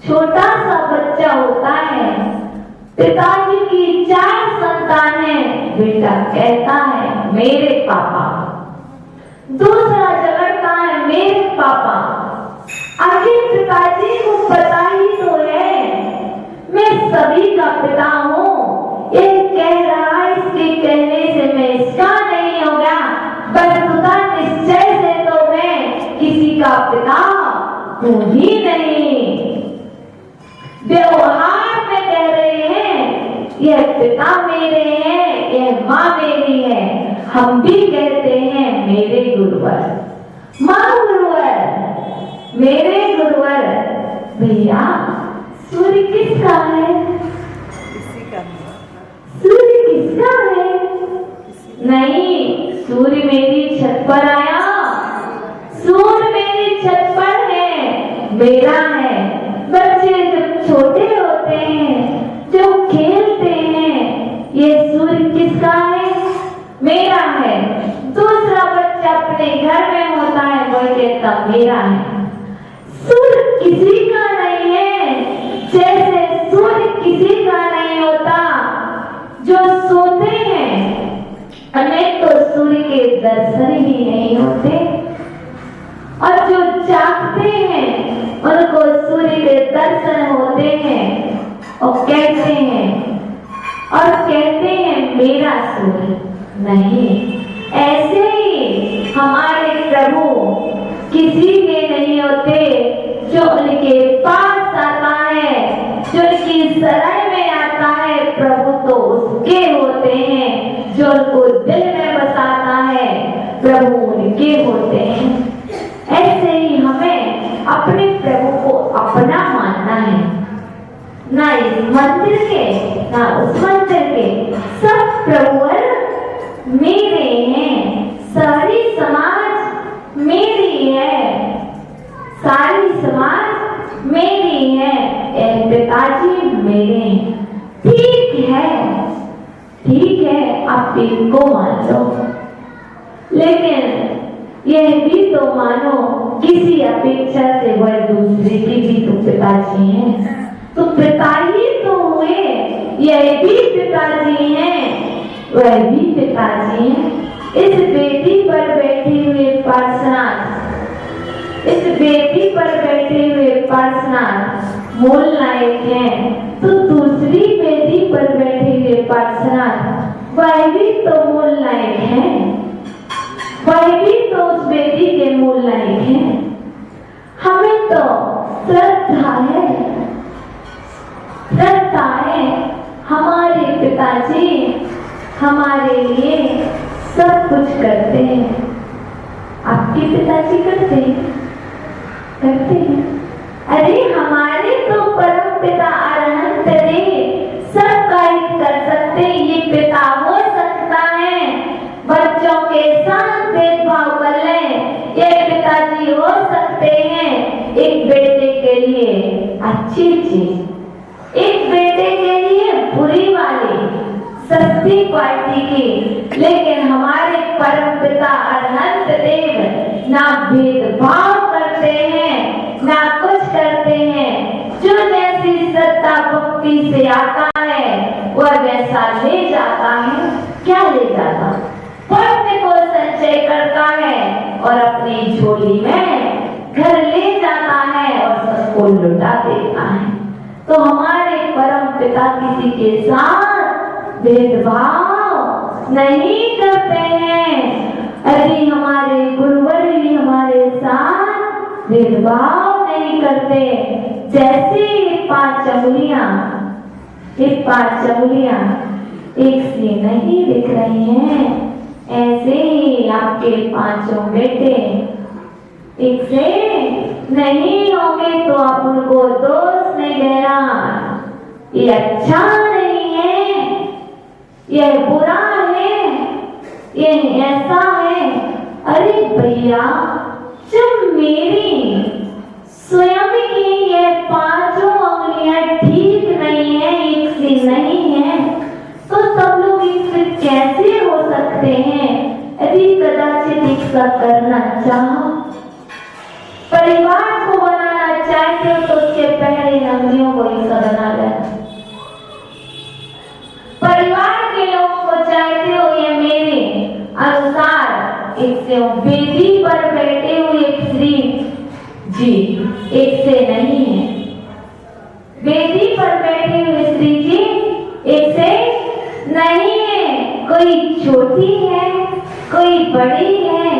छोटा सा बच्चा होता है, पिताजी की 4 संतान है, बेटा कहता है मेरे पापा, दूसरा झगड़ता है मेरे पापा। आखिर पिताजी को पता ही तो है मैं सभी का पिता हूँ, ये कह रहा है, इसके कहने से मैं इसका नहीं होगा, वस्तुतः निश्चय से तो मैं किसी का पिता हूँ ही नहीं। व्यवहार में कह रहे हैं यह पिता मेरे हैं, यह माँ मेरी है। हम भी कहते हैं मेरे गुरुवर, माँ गुरुवर, मेरे गुरुवर। भैया सूर्य किसका है? सूर्य किसका है? नहीं, सूर्य मेरी छत पर आया, सूर्य मेरी छत पर है, मेरा है। बच्चे जब छोटे होते हैं, जो खेलते हैं, ये सूर्य किसका है? मेरा है। दूसरा बच्चा अपने घर में होता है, वो कहता मेरा है। सूर्य किसी का नहीं है, जैसे सूर्य किसी का नहीं होता। जो सोते हैं अनेक तो सूर्य के दर्शन ही नहीं होते, और जो जागते हैं उनको सूर्य के दर्शन होते हैं और कहते हैं मेरा सूर्य नहीं। ऐसे ही हमारे प्रभु किसी के नहीं होते, जो उनके पास आता है, जो उनकी शरण में आता है, प्रभु तो उसके होते हैं। जो उनको दिल में बसाता है, प्रभु उनके होते हैं। ऐसे ना उस मंदिर के, सब प्रभुवर मेरे हैं। सारी समाज मेरी है, सारी समाज मेरी है, ए पिताजी मेरे हैं। ठीक है, ठीक है, आप इनको मान लो, लेकिन यह भी तो मानो किसी अपेक्षा से वह दूसरे की भी तो पिताजी हैं। तो पिता ही तो हुए, यह भी पिताजी हैं, वह भी पिताजी हैं। इस बेटी पर बैठे हुए पार्श्वनाथ, इस बेटी पर बैठे हुए पार्श्वनाथ मूल नायक हैं, तो दूसरी बेटी पर बैठे हुए पार्श्वनाथ वह भी तो मूल नायक हैं, वह भी तो उस बेटी के मूल नायक हैं। हमें तो श्रद्धा है, श्रद्धा है, हमारे पिताजी हमारे लिए सब कुछ करते हैं। आपके पिताजी करते हैं, करते हैं। अरे हमारे तो परम पिता अरहंत देव सबका हित कर सकते, ये पिता हो सकता है बच्चों के साथ भेदभाव कर ले, ये पिताजी हो सकते हैं एक बेटे के लिए अच्छी चीज, एक बेटे के लिए बुरी वाली सस्ती क्वालिटी की। लेकिन हमारे परम पिता अरहंत देव ना भेदभाव करते हैं, ना कुछ करते हैं। जो जैसी श्रद्धा भक्ति से आता है वह वैसा ले जाता है। क्या ले जाता? पुण्य को संचय करता है और अपनी झोली में घर ले जाता है और सबको लुटा देता है। तो हमारे परम पिता किसी के साथ भेदभाव नहीं करते हैं। यदि हमारे गुरुवर भी हमारे साथ भेदभाव नहीं करते। जैसे ये 5 अंगुलियां, ये 5 अंगुलियां एक से नहीं दिख रही हैं, ऐसे ही आपके 5 बेटे एक से नहीं होंगे। तो आप उनको दोष नहीं देना, ये अच्छा नहीं है, यह बुरा है, यह ऐसा है। अरे भैया, जब मेरी स्वयं की ये 5 अंगुलियां ठीक नहीं है, एक से नहीं है, तो सब लोग एक से कैसे हो सकते हैं? यदि कदाचित ऐसा करना चाहो, परिवार को बनाना चाहते हो, तो उसके पहले अंगुलियों को ऐसा बना लेना। परिवार के लोगों को चाहते हो ये मेरे अनुसार एक से बेदी पर बैठे हुए श्री जी एक से नहीं है। बेदी पर बैठे हुए श्री जी एक से नहीं है। कोई छोटी है, कोई बड़ी है,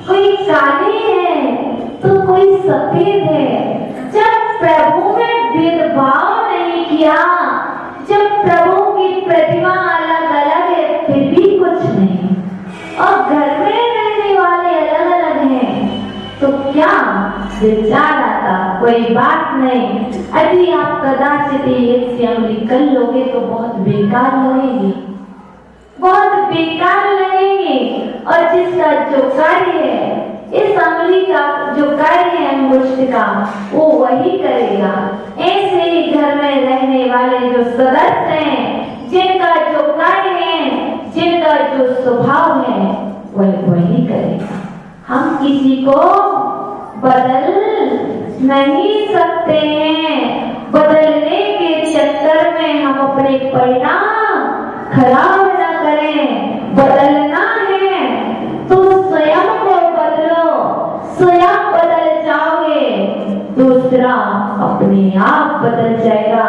कोई काली है, तो कोई सफेद है। जब प्रभु में भेदभाव नहीं किया, जब प्रभु की प्रतिमा अलग अलग है, फिर भी कुछ नहीं, और घर में रहने वाले अलग अलग हैं, तो क्या विचार आता? कोई बात नहीं। यदि आप कदाचित एक से अंगुली कर लोगे तो बहुत बेकार लगेगी, बहुत बेकार लगेगी। और जिसका जो कार्य है, इस अंगुली का जो कार्य है अंगुष्ठ का, वो वही करेगा। ऐसे ही घर में रहने वाले जो सदस्य हैं, जिनका जो कार्य है, जिनका जो स्वभाव है, वह वही करेगा। हम किसी को बदल नहीं सकते हैं। बदलने के चक्कर में हम अपने परिणाम खराब न करें। बदलना है तो स्वयं को बदलो, स्वयं बदल जाओगे, दूसरा अपने आप बदल जाएगा।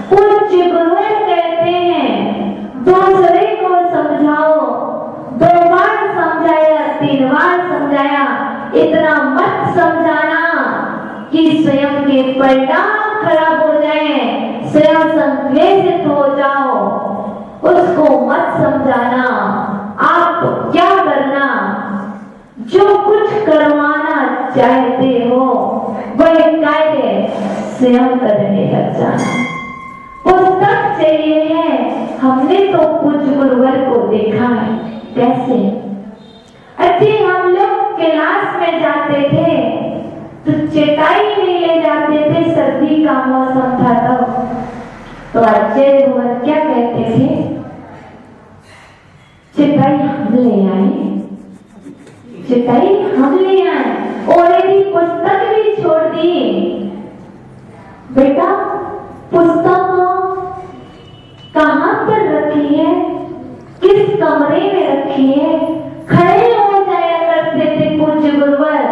पूज्य गुरुवर कहते हैं, दूसरे को समझाओ, 2 बार समझाया, 3 बार समझाया, इतना मत समझाना कि स्वयं के परिणाम खराब हो जाए, स्वयं संक्लेशित हो जाओ। उसको मत समझाना। आप क्या करना, जो कुछ करवाना चाहते हो वह कार्य स्वयं करने लग जाना। पुस्तक बच्चे ये हैं, हमने तो पूज्य गुरुवर को देखा है। कैसे? अरे हम लोग क्लास में जाते थे तो चटाई नहीं ले जाते थे, सर्दी का मौसम था तो आचार्य गुरुवर क्या कहते थे? चटाई हम ले आए, चटाई हम ले आए। ऑलरेडी पुस्तक भी छोड़ दी। बेटा पुस्तक कहाँ पर रखी है, किस कमरे में रखी है? खड़े हो जाया करते थे पूज्य गुरुवर,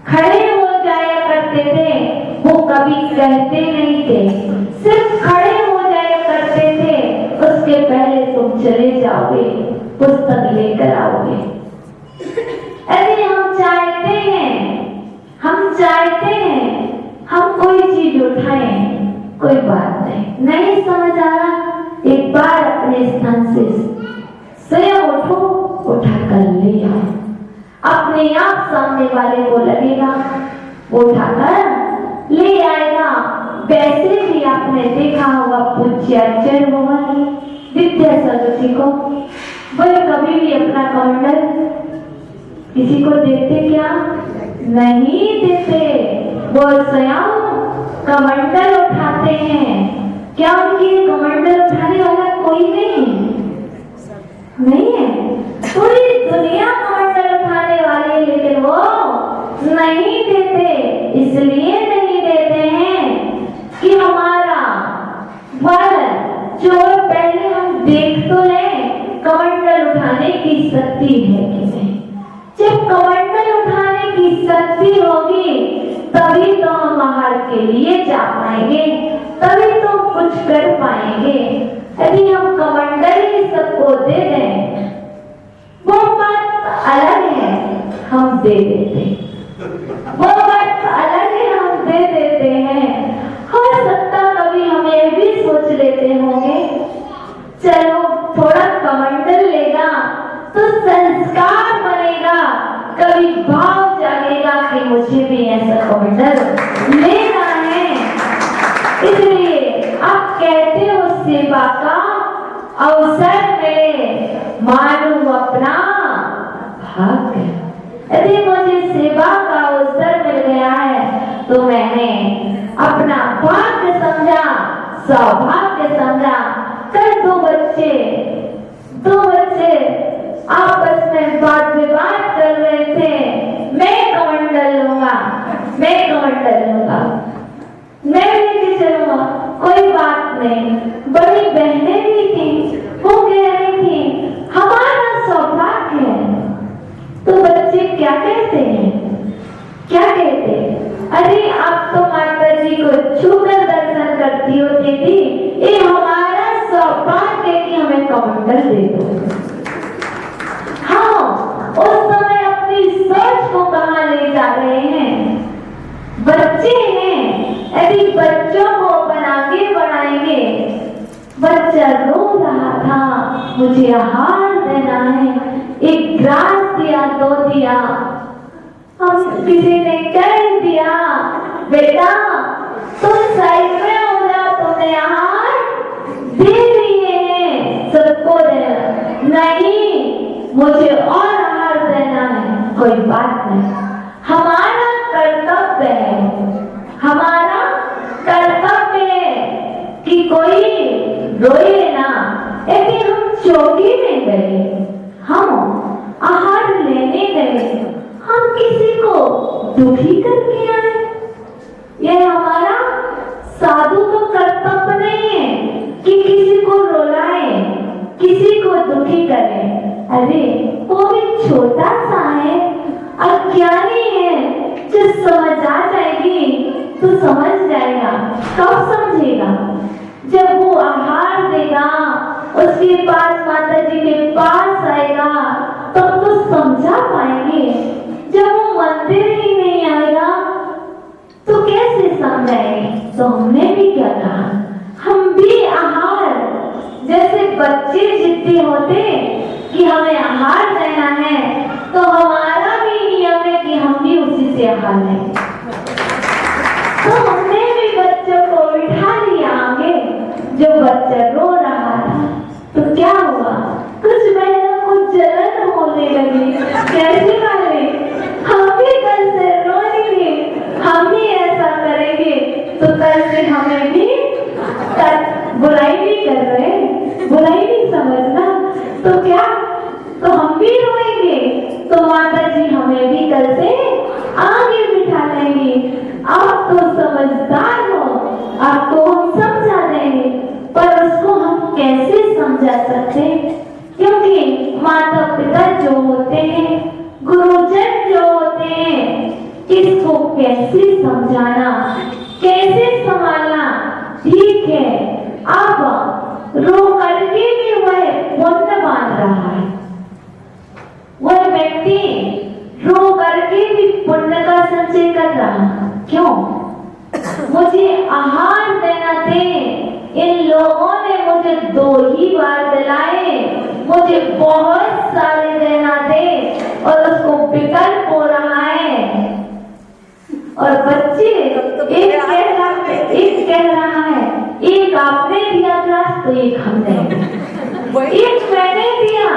खड़े हो जाया करते थे। वो कभी कहते नहीं थे, सिर्फ खड़े हो जाया करते थे। उसके पहले तुम चले जाओगे, पुस्तक लेकर आओगे। अरे हम चाहते हैं हम कोई चीज उठाएं, कोई बात नहीं समझ आ रहा, एक बार अपने स्थान से स्वयं उठो, उठा कर ले आओ। अपने आप सामने वाले को लगेगा उठाकर ले आएगा। वैसे भी आपने देखा होगा पूज्य आचार्य गुरुवर विद्यासागर जी को, वह कभी भी अपना कमंडल किसी को देते क्या? नहीं देते। वो स्वयं कमंडल उठाते हैं। क्या उनकी कमंडल उठाने वाला कोई नहीं है? पूरी दुनिया कमंडल उठाने वाली है, लेकिन वो नहीं देते। इसलिए नहीं देते हैं कि हमारा बल जो पहले हम देख तो लें कमंडल उठाने की शक्ति है कि नहीं। जब कमंडल उठाने की शक्ति होगी तभी तो हम आहार के लिए जा पाएंगे, तभी तो कुछ कर पाएंगे। यदि हम कमंडल ही सबको दे दें वो बात अलग है, हम दे देते, वो बात अलग है, हम दे देते हैं। हो सकता कभी हम ये भी सोच लेते होंगे चलो थोड़ा कमंडल लेगा तो संस्कार बनेगा, कभी भाव जागेगा कि मुझे भी ऐसा कमंडल लेना है। इसलिए आप कहते हो सेवा का अवसर मिले मानू अपना भाग्य। यदि मुझे सेवा का अवसर मिल गया है तो मैंने अपना भाग्य समझा, सौभाग्य समझा। कल दो बच्चे आपस में बात विवाद कर रहे थे, मैं कमंडल लूंगा, मैं लेके चलूंगा, कोई बात नहीं। बड़ी बहनें भी थी, वो कह रही थी हमारा सौभाग्य है। तो बच्चे क्या कहते? अरे आप तो माता जी को छूकर दर्शन करती हो दीदी, ये हमारा सौभाग्य है कि हमें कमंडल दे दो। हाँ, उस समय अपनी सोच को कहाँ ले जा रहे हैं? बच्चे हैं, यदि बच्चों को अपन आगे बढ़ाएंगे। बच्चा रो रहा था मुझे आहार देना है, एक ग्रास दिया, 2 दिया, हम किसी ने कह दिया बेटा तुम साइड में हो जा, तुमने आहार दे दिए हैं, सबको देना नहीं, मुझे और आहार देना है। कोई बात नहीं, हमारा कर्तव्य है कि कोई रोए ना। यदि हम चौकी में गए, हम आहार लेने गए, हम किसी को दुखी करके आए, यह हमारा साधु का कर्तव्य नहीं है कि किसी को रुलाए, किसी को दुखी करें। अरे वो भी छोटा सा है, अज्ञानी है, जो समझ आ जाएगी तो समझ जाएगा। कब समझेगा? जब वो आहार देगा, उसके पास माता जी के पास आएगा तब तो समझा पाएंगे। जब वो मंदिर ही नहीं आएगा तो कैसे समझाएंगे? तो हमने भी क्या कहा, हम भी आहार जैसे बच्चे जिद्दी होते कि हमें आहार देना है, तो हमारा भी नियम है कि हम भी उसी से आहार लें। तो हमने भी बच्चों को बिठा लिया आगे, जो बच्चा रो रहा था। तो क्या हुआ? कुछ महिला को जलन होने लगी। कैसी वाली? हम भी कल से रोएंगे, हम भी ऐसा करेंगे, तो कल से हमें भी बुराई नहीं कर रहे, बुराई नहीं समझना, तो क्या? तो हम भी रोएंगे, तो माता जी हमें भी कल से आगे बिठा लेंगी। आप तो समझदार हो, आपको हम समझा देंगे, पर उसको हम कैसे समझा सकते? क्योंकि माता पिता जो होते हैं, गुरुजन जो होते हैं, इसको कैसे समझाना, कैसे संभालना? ठीक है, अब रो करके भी वह पुण्य बांध रहा है। वह व्यक्ति रो करके भी पुण्य का संचय कर रहा। क्यों? मुझे आहार देना थे, इन लोगों ने मुझे 2 ही बार दिलाए, मुझे बहुत सारे देना थे, और उसको विकल्प हो रहा है। और बच्चे एक कह रहा है, एक आपने दिया ग्रास तो एक हमने, एक मैंने दिया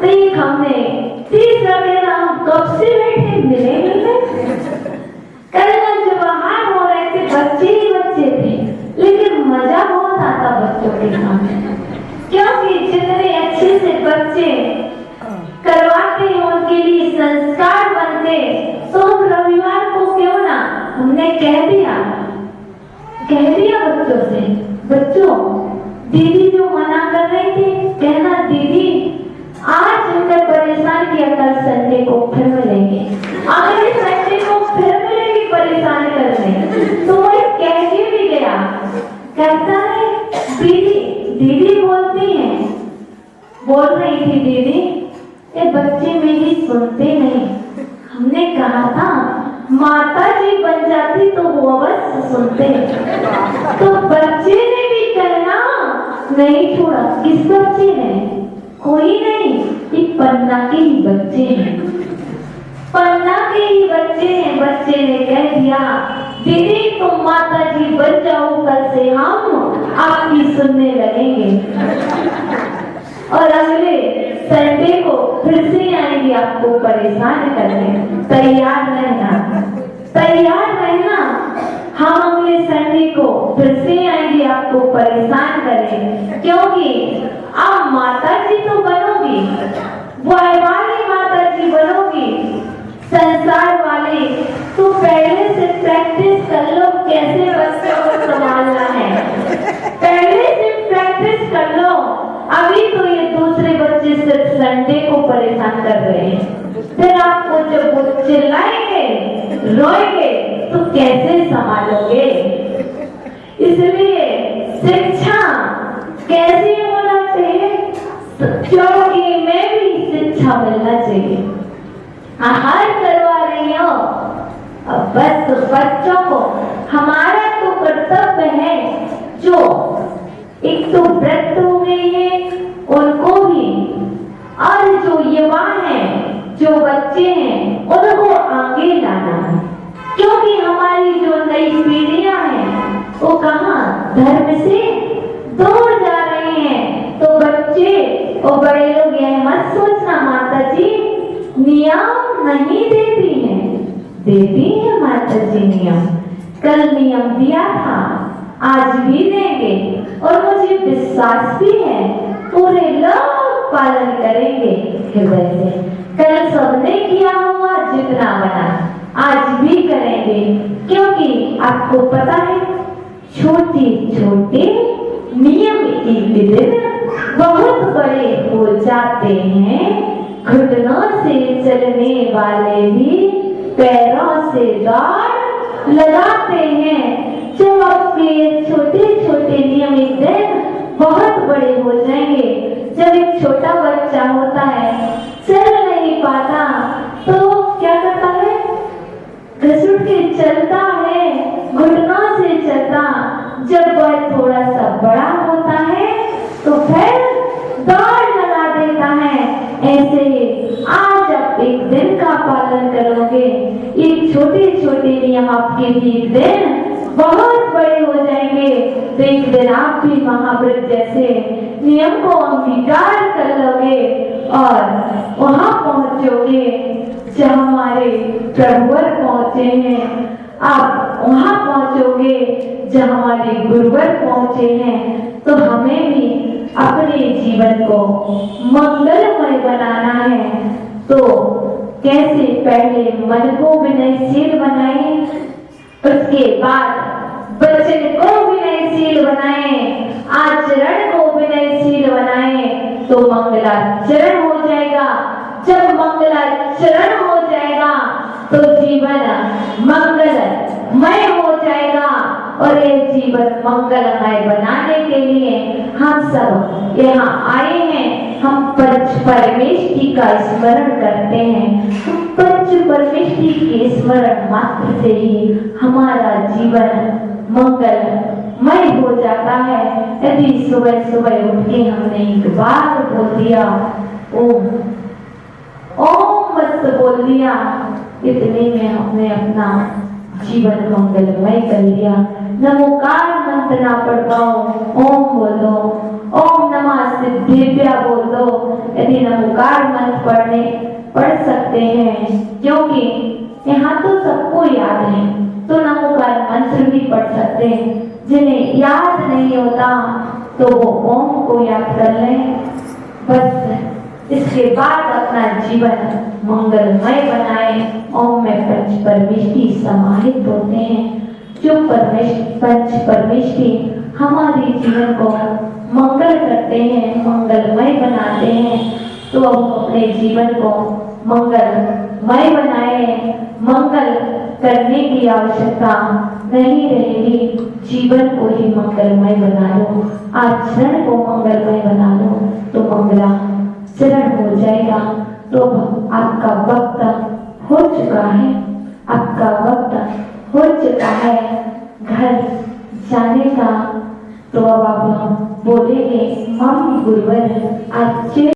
तो एक हमने, तीसरा मेरा हम कब से बैठे मिले मिले। कल जब बाहर हो रहे थे बच्चे ही बच्चे थे, लेकिन मजा बहुत आता बच्चों के साथ, क्योंकि जितने अच्छे से बच्चे करवाते हैं उनके लिए संस्कार बनते। तो हम रविवार को क्यों ना हमने कह दिया बच्चों से, बच्चों दीदी जो मना कर रही थी, कहना दीदी आज हमें परेशान किया, कल संडे को फिर मिलेंगे, अगले संडे को फिर मिलेंगे परेशान करने। तो वह कह के भी गया, कहता है दीदी बोलती हैं, बोल रही थी दीदी ये बच्चे मेरी सुनते नहीं, हमने कहा था माता जी बन जाती तो वो अवश्य सुनते। तो बच्चे ने भी कहना नहीं छोड़ा। किस बच्चे ने? कोई नहीं, ये पन्ना के ही बच्चे हैं, पन्ना के ही बच्चे हैं। बच्चे ने कह दिया दीदी तुम माता जी बन जाओ, कल से हम आपकी सुनने लगेंगे, और अगले संडे को फिर से आएंगे आपको परेशान करने। तैयार रहना, हम अगले संडे को फिर से आएंगे आपको परेशान करें, क्योंकि अब माता जी तो बनोगी, वाली माता जी बनोगी, संसार वाले। तो पहले से प्रैक्टिस कर लो कैसे बच्चों को संभालना है, पहले से प्रैक्टिस कर लो। अभी तो ये दूसरे बच्चे सिर्फ संडे को परेशान कर रहे हैं, फिर आपको जब वो चिल्लाएंगे रोएंगे तो कैसे संभालोगे? इसलिए शिक्षा कैसी होना चाहिए? चौकी में भी शिक्षा मिलना चाहिए। आहार करवा रही हो, बस बच्चों को हमारा तो कर्तव्य है, जो एक तो वृद्ध हो गए हैं उनको भी, और जो युवा हैं, जो बच्चे हैं, उनको आगे लाना है। क्योंकि हमारी जो नई पीढ़ियां हैं वो कहाँ धर्म से दूर जा रहे हैं। तो बच्चे और बड़े लोग यह मत सोचना माता जी नियम नहीं देती हैं, देती है माता जी नियम। कल नियम दिया था, आज भी देंगे, और मुझे विश्वास भी है पूरे लोग पालन करेंगे हृदय से। कल सबने किया हुआ जितना बना आज भी करेंगे, क्योंकि आपको पता है छोटे छोटे नियम एक दिन बहुत बड़े हो जाते हैं। घुटनों से चलने वाले भी पैरों से दौड़ लगाते हैं। जब आपके छोटे छोटे नियम एक दिन बहुत बड़े हो जाएंगे। जब एक छोटा बच्चा होता है, चल नहीं पाता, तो क्या करता है? घसुट के चलता है, घुटनों से चलता। जब वह थोड़ा सा बड़ा होता है तो फिर दौड़ लगा देता है। ऐसे आज आप एक दिन का पालन करोगे, ये छोटे छोटे नियम आपके भी एक दिन बहुत बड़े हो जाएंगे तो एक दिन आप भी महाव्रत जैसे नियम को अंगीकार कर लोगे और वहां पहुंचोगे जहां हमारे प्रभुवर पहुंचे हैं। आप वहां पहुंचोगे जहां हमारे गुरुवर पहुंचे हैं। तो हमें भी अपने जीवन को मंगलमय बनाना है। तो कैसे? पहले मन को विनयशील बनाए, उसके बाद वचन को विनयशील बनाए, आचरण को विनयशील बनाए तो मंगलाचरण हो जाएगा। जब मंगलाचरण हो जाएगा तो जीवन मंगलमय हो जाएगा। और ये जीवन मंगलमय बनाने के लिए हम सब यहाँ आए हैं। हम पंच परमेष्टि का स्मरण करते हैं। पंच परमेष्टि के स्मरण मात्र से ही हमारा जीवन मंगलमय हो जाता है। यदि सुबह सुबह उठ के हमने एक बार बोल दिया ओम, ओम मत बोल दिया, इतने में हमने अपना जीवन मंगलमय कर लिया। नमोकार मंत्र ना पढ़ पाओ, ओम बोल दो, ओम नमः सिद्धिभ्या बोल दो। यदि नमोकार मंत्र पढ़ सकते हैं, क्योंकि यहाँ तो सबको याद है, तो नमोकार मंत्र भी पढ़ सकते हैं। जिन्हें याद नहीं होता तो वो ओम को याद कर लें। बस इसके बाद अपना जीवन मंगलमय बनाए। ओम में पंच परमेष्टि समाहित होते हैं। जो पंच परमेष्टि हमारे जीवन को मंगल करते हैं, मंगलमय बनाते हैं। तो अब अपने जीवन को मंगलमय बनाए। मंगल करने की आवश्यकता नहीं रहेगी। जीवन को ही मंगलमय बना लो, आचरण को मंगलमय बना लो तो मंगलाचरण हो जाएगा। तो आपका वक्त हो चुका है, आपका वक्त हो चुका है घर जाने का। तो अब आप बोलेंगे हम गुरुवर आज